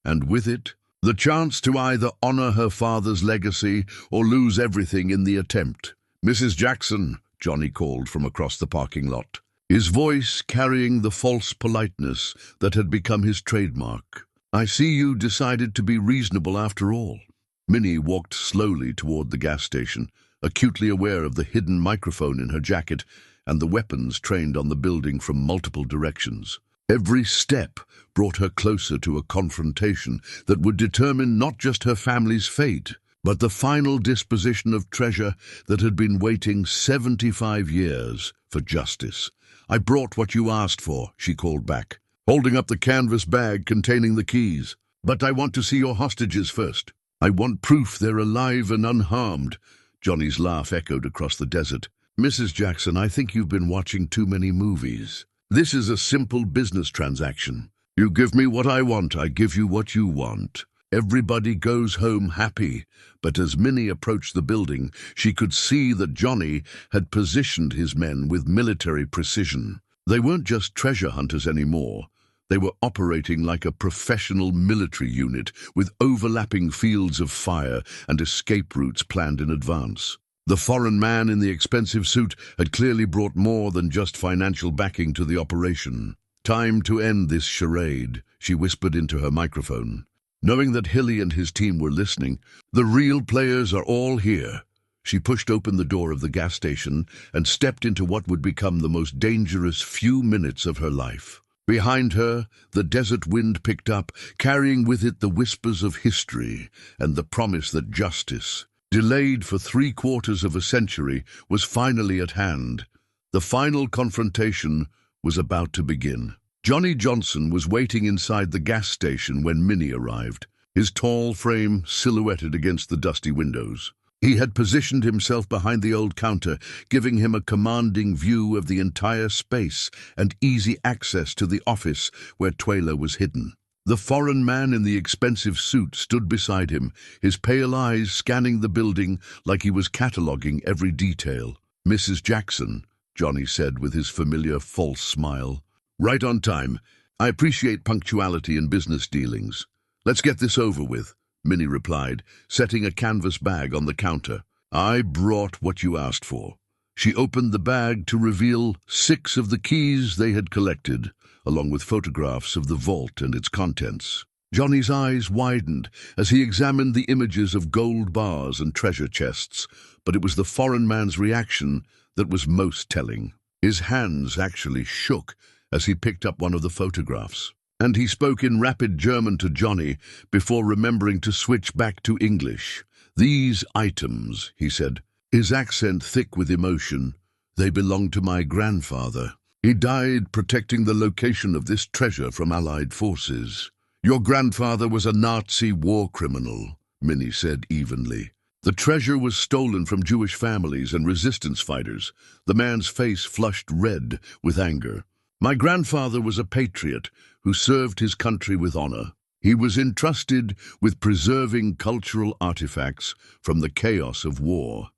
and with it, the chance to either honor her father's legacy or lose everything in the attempt. "Mrs. Jackson," Johnny called from across the parking lot, his voice carrying the false politeness that had become his trademark. "I see you decided to be reasonable after all." Minnie walked slowly toward the gas station, acutely aware of the hidden microphone in her jacket and the weapons trained on the building from multiple directions. Every step brought her closer to a confrontation that would determine not just her family's fate, but the final disposition of treasure that had been waiting 75 years for justice. "I brought what you asked for," she called back, holding up the canvas bag containing the keys. "But I want to see your hostages first. I want proof they're alive and unharmed." Johnny's laugh echoed across the desert. "Mrs. Jackson, I think you've been watching too many movies. This is a simple business transaction. You give me what I want, I give you what you want. Everybody goes home happy." But as Minnie approached the building, she could see that Johnny had positioned his men with military precision. They weren't just treasure hunters anymore. They were operating like a professional military unit with overlapping fields of fire and escape routes planned in advance. The foreign man in the expensive suit had clearly brought more than just financial backing to the operation. "Time to end this charade," she whispered into her microphone. Knowing that Hilly and his team were listening, "The real players are all here." She pushed open the door of the gas station and stepped into what would become the most dangerous few minutes of her life. Behind her, the desert wind picked up, carrying with it the whispers of history and the promise that justice, delayed for 3/4 of a century, was finally at hand. The final confrontation was about to begin. Johnny Johnson was waiting inside the gas station when Minnie arrived, his tall frame silhouetted against the dusty windows. He had positioned himself behind the old counter, giving him a commanding view of the entire space and easy access to the office where Twayla was hidden. The foreign man in the expensive suit stood beside him, his pale eyes scanning the building like he was cataloging every detail. "Mrs. Jackson," Johnny said with his familiar false smile. "Right on time. I appreciate punctuality in business dealings. Let's get this over with," Minnie replied, setting a canvas bag on the counter. "I brought what you asked for." She opened the bag to reveal 6 of the keys they had collected, along with photographs of the vault and its contents. Johnny's eyes widened as he examined the images of gold bars and treasure chests, but it was the foreign man's reaction that was most telling. His hands actually shook as he picked up one of the photographs, and he spoke in rapid German to Johnny before remembering to switch back to English. "These items," he said, his accent thick with emotion, "they belong to my grandfather. He died protecting the location of this treasure from Allied forces." "Your grandfather was a Nazi war criminal," Minnie said evenly. "The treasure was stolen from Jewish families and resistance fighters." The man's face flushed red with anger. "My grandfather was a patriot who served his country with honor. He was entrusted with preserving cultural artifacts from the chaos of war."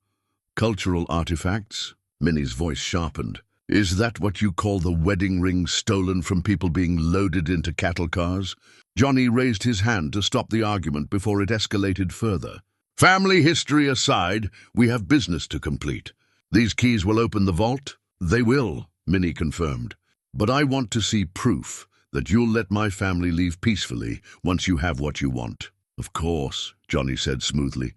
"Cultural artifacts?" Minnie's voice sharpened. "Is that what you call the wedding ring stolen from people being loaded into cattle cars?" Johnny raised his hand to stop the argument before it escalated further. "Family history aside, we have business to complete. These keys will open the vault?" "They will," Minnie confirmed. "But I want to see proof that you'll let my family leave peacefully once you have what you want." "Of course," Johnny said smoothly.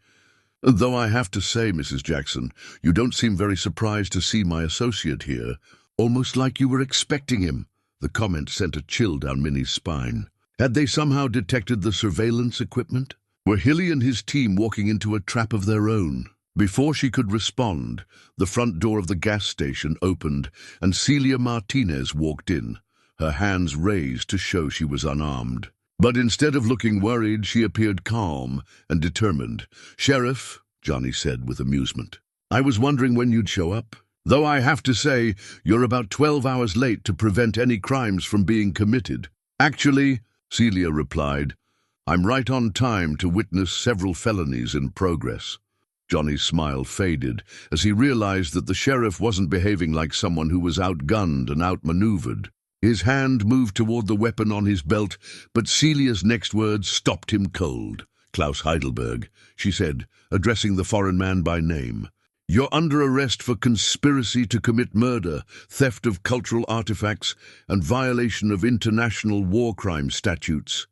"Though I have to say, Mrs. Jackson, you don't seem very surprised to see my associate here, almost like you were expecting him." The comment sent a chill down Minnie's spine. Had they somehow detected the surveillance equipment? Were Hilly and his team walking into a trap of their own? Before she could respond, the front door of the gas station opened and Celia Martinez walked in, her hands raised to show she was unarmed. But instead of looking worried, she appeared calm and determined. "Sheriff," Johnny said with amusement, "I was wondering when you'd show up. Though I have to say, you're about 12 hours late to prevent any crimes from being committed. Actually, Celia replied, I'm right on time to witness several felonies in progress. Johnny's smile faded as he realized that the sheriff wasn't behaving like someone who was outgunned and outmaneuvered. His hand moved toward the weapon on his belt, but Celia's next words stopped him cold. Klaus Heidelberg, she said, addressing the foreign man by name. You're under arrest for conspiracy to commit murder, theft of cultural artifacts, and violation of international war crime statutes.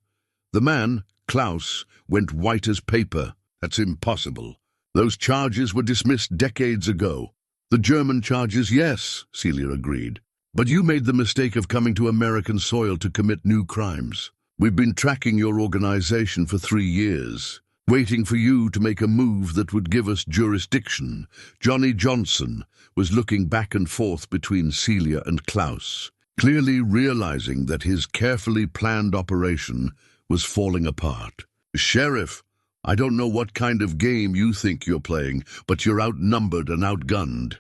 The man, Klaus, went white as paper. That's impossible. Those charges were dismissed decades ago. The German charges, yes, Celia agreed. But you made the mistake of coming to American soil to commit new crimes. We've been tracking your organization for 3 years, waiting for you to make a move that would give us jurisdiction. Johnny Johnson was looking back and forth between Celia and Klaus, clearly realizing that his carefully planned operation was falling apart. Sheriff, I don't know what kind of game you think you're playing, but you're outnumbered and outgunned.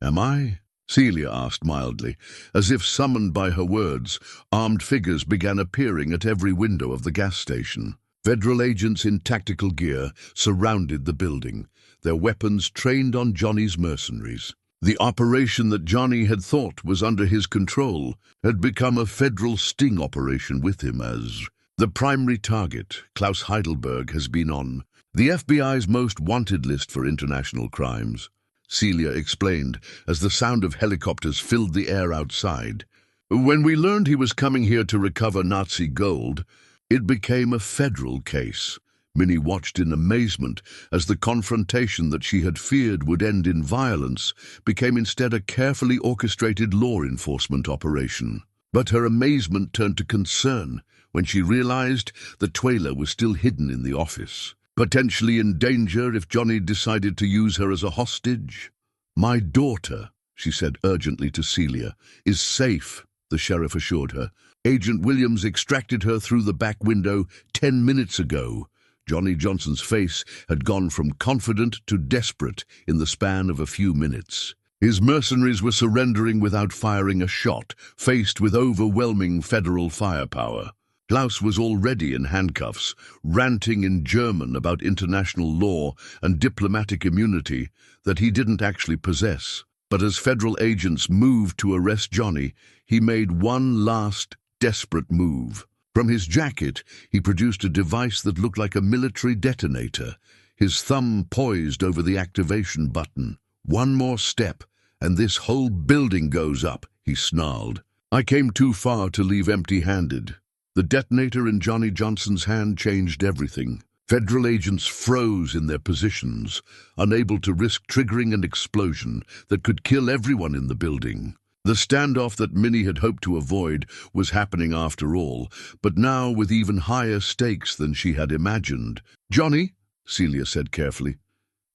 Am I? Celia asked mildly. As if summoned by her words, armed figures began appearing at every window of the gas station. Federal agents in tactical gear surrounded the building, their weapons trained on Johnny's mercenaries. The operation that Johnny had thought was under his control had become a federal sting operation with him as the primary target. Klaus Heidelberg has been on the FBI's most wanted list for international crimes, Celia explained as the sound of helicopters filled the air outside. When we learned he was coming here to recover Nazi gold, it became a federal case. Minnie watched in amazement as the confrontation that she had feared would end in violence became instead a carefully orchestrated law enforcement operation. But her amazement turned to concern when she realized that Twyla was still hidden in the office, potentially in danger if Johnny decided to use her as a hostage. My daughter, she said urgently to Celia, is safe, the sheriff assured her. Agent Williams extracted her through the back window 10 minutes ago. Johnny Johnson's face had gone from confident to desperate in the span of a few minutes. His mercenaries were surrendering without firing a shot, faced with overwhelming federal firepower. Klaus was already in handcuffs, ranting in German about international law and diplomatic immunity that he didn't actually possess. But as federal agents moved to arrest Johnny, he made one last desperate move. From his jacket, he produced a device that looked like a military detonator, his thumb poised over the activation button. One more step, and this whole building goes up, he snarled. I came too far to leave empty-handed. The detonator in Johnny Johnson's hand changed everything. Federal agents froze in their positions, unable to risk triggering an explosion that could kill everyone in the building. The standoff that Minnie had hoped to avoid was happening after all, but now with even higher stakes than she had imagined. Johnny, Celia said carefully,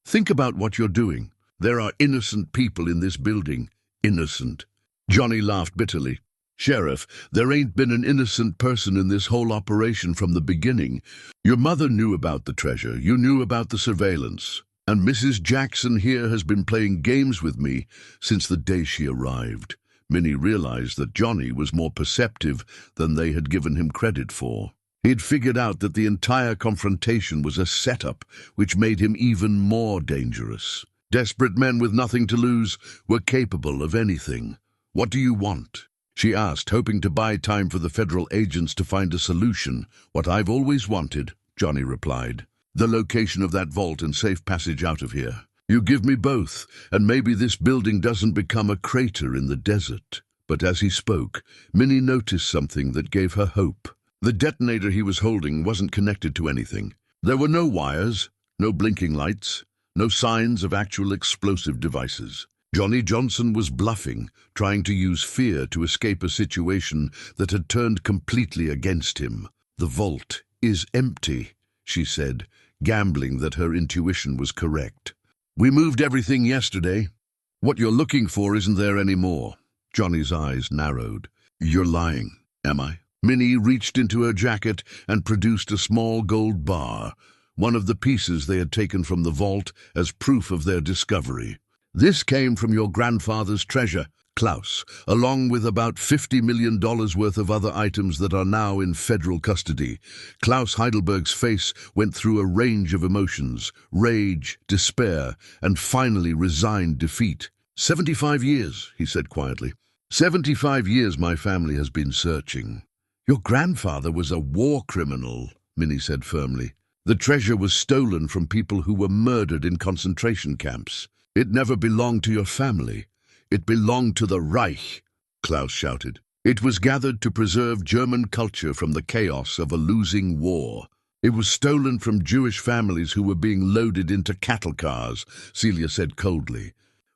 think about what you're doing. There are innocent people in this building. Innocent. Johnny laughed bitterly. Sheriff, there ain't been an innocent person in this whole operation from the beginning. Your mother knew about the treasure. You knew about the surveillance. And Mrs. Jackson here has been playing games with me since the day she arrived. Minnie realized that Johnny was more perceptive than they had given him credit for. He'd figured out that the entire confrontation was a setup, which made him even more dangerous. Desperate men with nothing to lose were capable of anything. What do you want? She asked, hoping to buy time for the federal agents to find a solution. What I've always wanted, Johnny replied. The location of that vault and safe passage out of here. You give me both, and maybe this building doesn't become a crater in the desert. But as he spoke, Minnie noticed something that gave her hope. The detonator he was holding wasn't connected to anything. There were no wires, no blinking lights, no signs of actual explosive devices. Johnny Johnson was bluffing, trying to use fear to escape a situation that had turned completely against him. The vault is empty, she said, gambling that her intuition was correct. We moved everything yesterday. What you're looking for isn't there anymore. Johnny's eyes narrowed. You're lying, am I? Minnie reached into her jacket and produced a small gold bar, one of the pieces they had taken from the vault as proof of their discovery. This came from your grandfather's treasure, Klaus, along with about $50 million worth of other items that are now in federal custody. Klaus Heidelberg's face went through a range of emotions: rage, despair, and finally resigned defeat. 75 years, he said quietly. 75 years my family has been searching. Your grandfather was a war criminal, Minnie said firmly. The treasure was stolen from people who were murdered in concentration camps. It never belonged to your family. It belonged to the Reich, Klaus shouted. It was gathered to preserve German culture from the chaos of a losing war. It was stolen from Jewish families who were being loaded into cattle cars, Celia said coldly.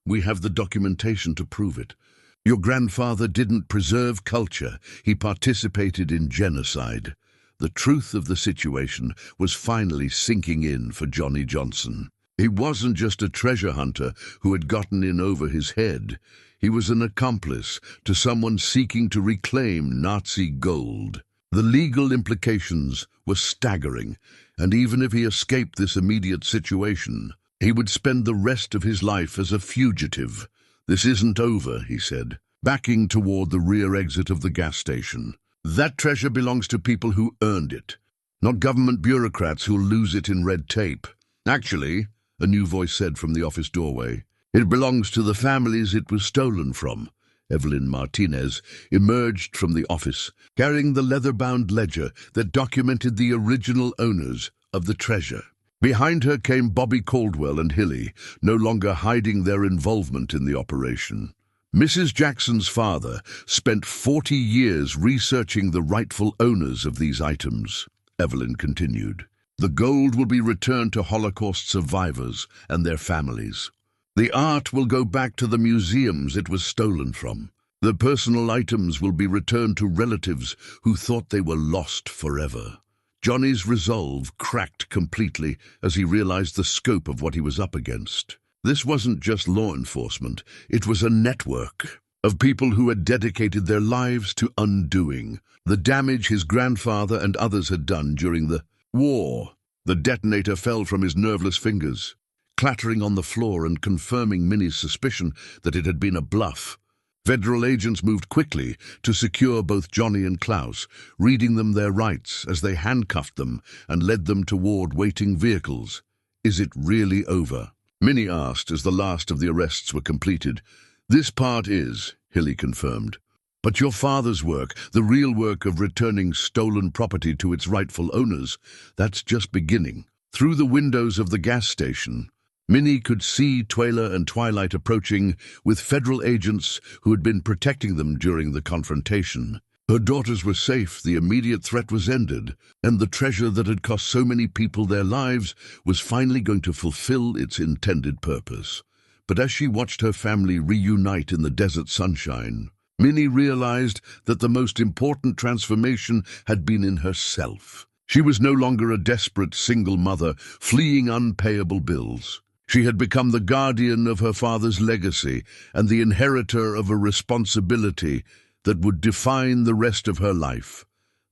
We have the documentation to prove it. Your grandfather didn't preserve culture. He participated in genocide. The truth of the situation was finally sinking in for Johnny Johnson. He wasn't just a treasure hunter who had gotten in over his head. He was an accomplice to someone seeking to reclaim Nazi gold. The legal implications were staggering, and even if he escaped this immediate situation, he would spend the rest of his life as a fugitive. This isn't over, he said, backing toward the rear exit of the gas station. That treasure belongs to people who earned it, not government bureaucrats who'll lose it in red tape. Actually, a new voice said from the office doorway, it belongs to the families it was stolen from. Evelyn Martinez emerged from the office, carrying the leather-bound ledger that documented the original owners of the treasure. Behind her came Bobby Caldwell and Hilly, no longer hiding their involvement in the operation. Mrs. Jackson's father spent 40 years researching the rightful owners of these items, Evelyn continued. The gold will be returned to Holocaust survivors and their families. The art will go back to the museums it was stolen from. The personal items will be returned to relatives who thought they were lost forever. Johnny's resolve cracked completely as he realized the scope of what he was up against. This wasn't just law enforcement, it was a network of people who had dedicated their lives to undoing the damage his grandfather and others had done during the war. The detonator fell from his nerveless fingers, clattering on the floor and confirming Minnie's suspicion that it had been a bluff. Federal agents moved quickly to secure both Johnny and Klaus, reading them their rights as they handcuffed them and led them toward waiting vehicles. Is it really over? Minnie asked as the last of the arrests were completed. This part is, Hilly confirmed. But your father's work, the real work of returning stolen property to its rightful owners, that's just beginning. Through the windows of the gas station, Minnie could see Twyla and Twilight approaching with federal agents who had been protecting them during the confrontation. Her daughters were safe, the immediate threat was ended, and the treasure that had cost so many people their lives was finally going to fulfill its intended purpose. But as she watched her family reunite in the desert sunshine, Minnie realized that the most important transformation had been in herself. She was no longer a desperate single mother fleeing unpayable bills. She had become the guardian of her father's legacy and the inheritor of a responsibility that would define the rest of her life.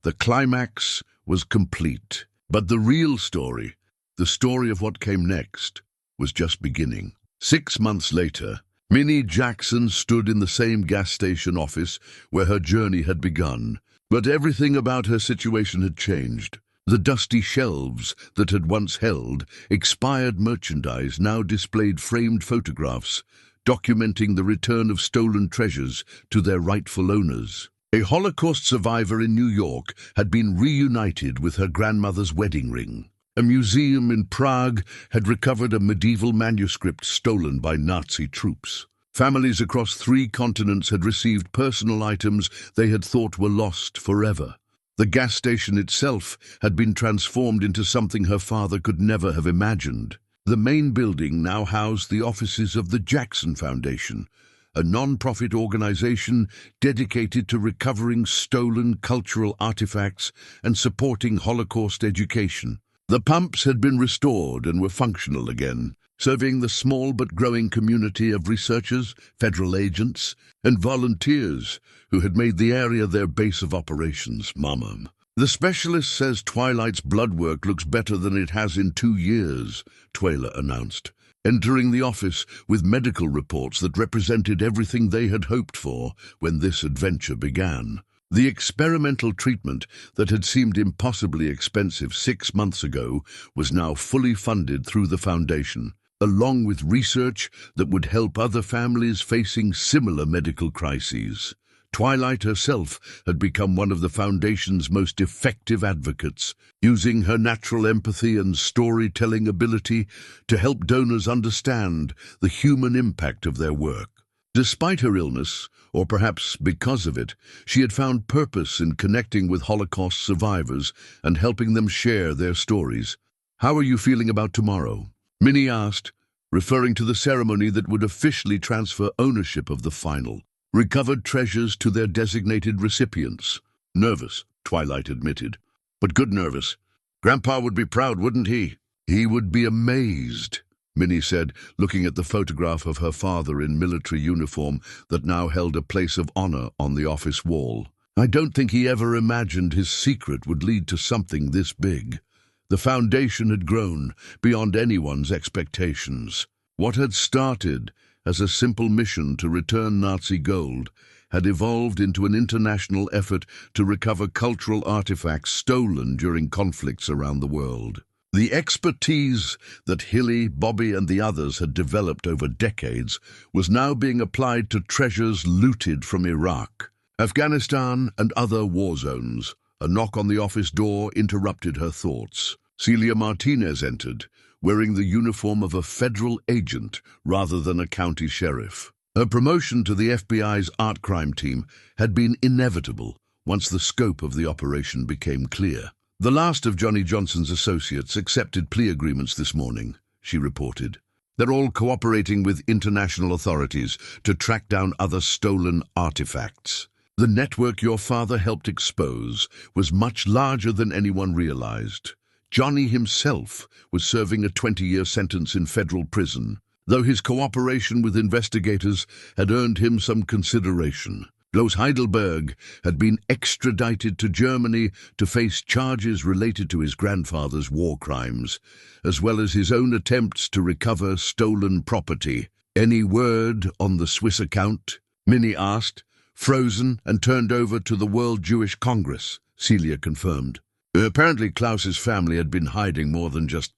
The climax was complete, but the real story, the story of what came next, was just beginning. 6 months later, Minny Jackson stood in the same gas station office where her journey had begun, but everything about her situation had changed. The dusty shelves that had once held expired merchandise now displayed framed photographs, documenting the return of stolen treasures to their rightful owners. A Holocaust survivor in New York had been reunited with her grandmother's wedding ring. A museum in Prague had recovered a medieval manuscript stolen by Nazi troops. Families across 3 continents had received personal items they had thought were lost forever. The gas station itself had been transformed into something her father could never have imagined. The main building now housed the offices of the Jackson Foundation, a non-profit organization dedicated to recovering stolen cultural artifacts and supporting Holocaust education. The pumps had been restored and were functional again, serving the small but growing community of researchers, federal agents, and volunteers who had made the area their base of operations. Mama. The specialist says Twilight's blood work looks better than it has in 2 years, Twyla announced. entering the office with medical reports that represented everything they had hoped for when this adventure began. The experimental treatment that had seemed impossibly expensive 6 months ago was now fully funded through the foundation, along with research that would help other families facing similar medical crises. Twilight herself had become one of the Foundation's most effective advocates, using her natural empathy and storytelling ability to help donors understand the human impact of their work. Despite her illness, or perhaps because of it, she had found purpose in connecting with Holocaust survivors and helping them share their stories. "How are you feeling about tomorrow?" Minnie asked, referring to the ceremony that would officially transfer ownership of the final recovered treasures to their designated recipients. "Nervous," Twilight admitted, "but good nervous. Grandpa would be proud, wouldn't he?" "He would be amazed," Minnie said, looking at the photograph of her father in military uniform that now held a place of honor on the office wall. "I don't think he ever imagined his secret would lead to something this big." The Foundation had grown beyond anyone's expectations. What had started as a simple mission to return Nazi gold had evolved into an international effort to recover cultural artifacts stolen during conflicts around the world. The expertise that Hilly, Bobby, and the others had developed over decades was now being applied to treasures looted from Iraq, Afghanistan, and other war zones. A knock on the office door interrupted her thoughts. Celia Martinez entered, wearing the uniform of a federal agent rather than a county sheriff. Her promotion to the FBI's art crime team had been inevitable once the scope of the operation became clear. "The last of Johnny Johnson's associates accepted plea agreements this morning," she reported. "They're all cooperating with international authorities to track down other stolen artifacts. The network your father helped expose was much larger than anyone realized. Johnny himself was serving a 20-year sentence in federal prison, though his cooperation with investigators had earned him some consideration. Los Heidelberg had been extradited to Germany to face charges related to his grandfather's war crimes, as well as his own attempts to recover stolen property. "Any word on the Swiss account?" Minnie asked, frozen and turned over to the World Jewish Congress, Celia confirmed. Apparently Klaus's family had been hiding more than just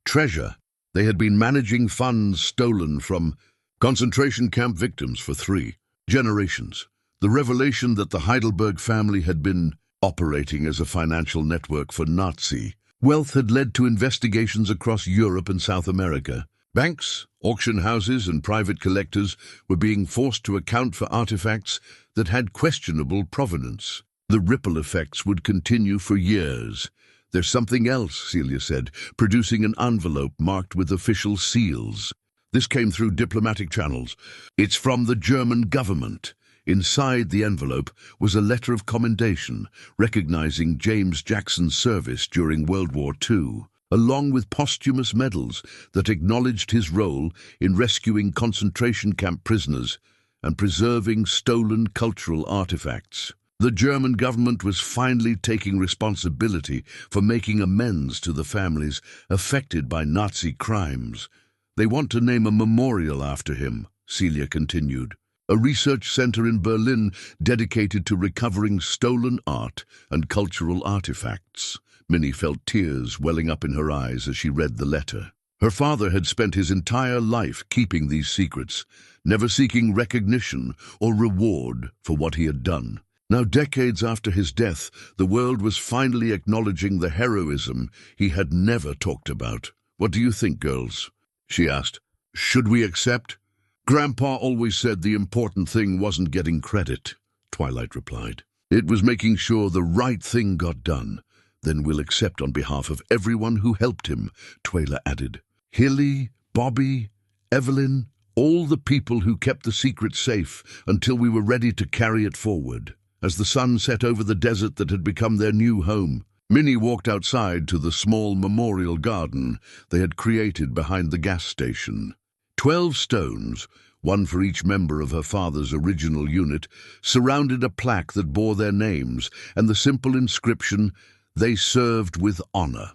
treasure. They had been managing funds stolen from concentration camp victims for 3 generations. The revelation that the Heidelberg family had been operating as a financial network for Nazi wealth had led to investigations across Europe and South America. Banks, auction houses, and private collectors were being forced to account for artifacts that had questionable provenance. The ripple effects would continue for years. "There's something else," Celia said, producing an envelope marked with official seals. This came through diplomatic channels. "It's from the German government." Inside the envelope was a letter of commendation recognizing James Jackson's service during World War II, along with posthumous medals that acknowledged his role in rescuing concentration camp prisoners and preserving stolen cultural artifacts. The German government was finally taking responsibility for making amends to the families affected by Nazi crimes. "They want to name a memorial after him," Celia continued. "A research center in Berlin dedicated to recovering stolen art and cultural artifacts." Minnie felt tears welling up in her eyes as she read the letter. Her father had spent his entire life keeping these secrets, never seeking recognition or reward for what he had done. Now, decades after his death, the world was finally acknowledging the heroism he had never talked about. "What do you think, girls?" she asked. "Should we accept?" "Grandpa always said the important thing wasn't getting credit," Twilight replied. "It was making sure the right thing got done. Then we'll accept on behalf of everyone who helped him," Twyla added. "Hilly, Bobby, Evelyn, all the people who kept the secret safe until we were ready to carry it forward." As the sun set over the desert that had become their new home, Minnie walked outside to the small memorial garden they had created behind the gas station. 12 stones, one for each member of her father's original unit, surrounded a plaque that bore their names and the simple inscription, "They served with honor."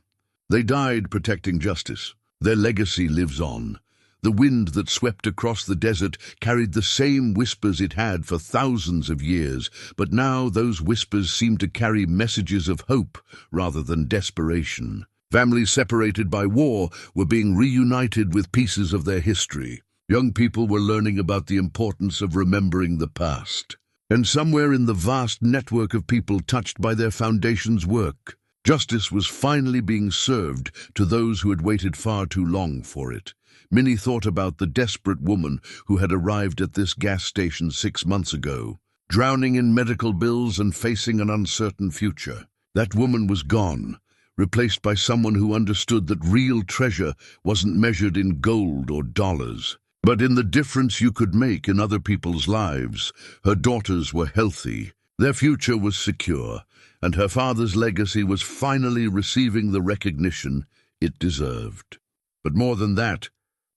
They died protecting justice. Their legacy lives on. The wind that swept across the desert carried the same whispers it had for thousands of years, but now those whispers seemed to carry messages of hope rather than desperation. Families separated by war were being reunited with pieces of their history. Young people were learning about the importance of remembering the past. And somewhere in the vast network of people touched by their foundation's work, justice was finally being served to those who had waited far too long for it. Minnie thought about the desperate woman who had arrived at this gas station 6 months ago, drowning in medical bills and facing an uncertain future. That woman was gone, replaced by someone who understood that real treasure wasn't measured in gold or dollars, but in the difference you could make in other people's lives. Her daughters were healthy, their future was secure, and her father's legacy was finally receiving the recognition it deserved. But more than that,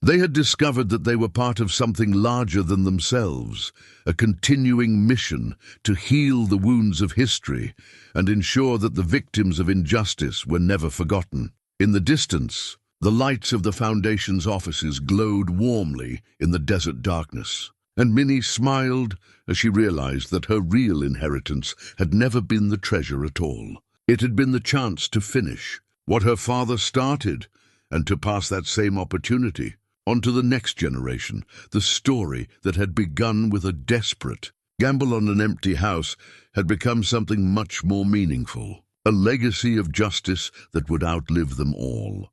they had discovered that they were part of something larger than themselves, a continuing mission to heal the wounds of history and ensure that the victims of injustice were never forgotten. In the distance, the lights of the Foundation's offices glowed warmly in the desert darkness, and Minnie smiled as she realized that her real inheritance had never been the treasure at all. It had been the chance to finish what her father started and to pass that same opportunity on to the next generation. The story that had begun with a desperate gamble on an empty house had become something much more meaningful, a legacy of justice that would outlive them all.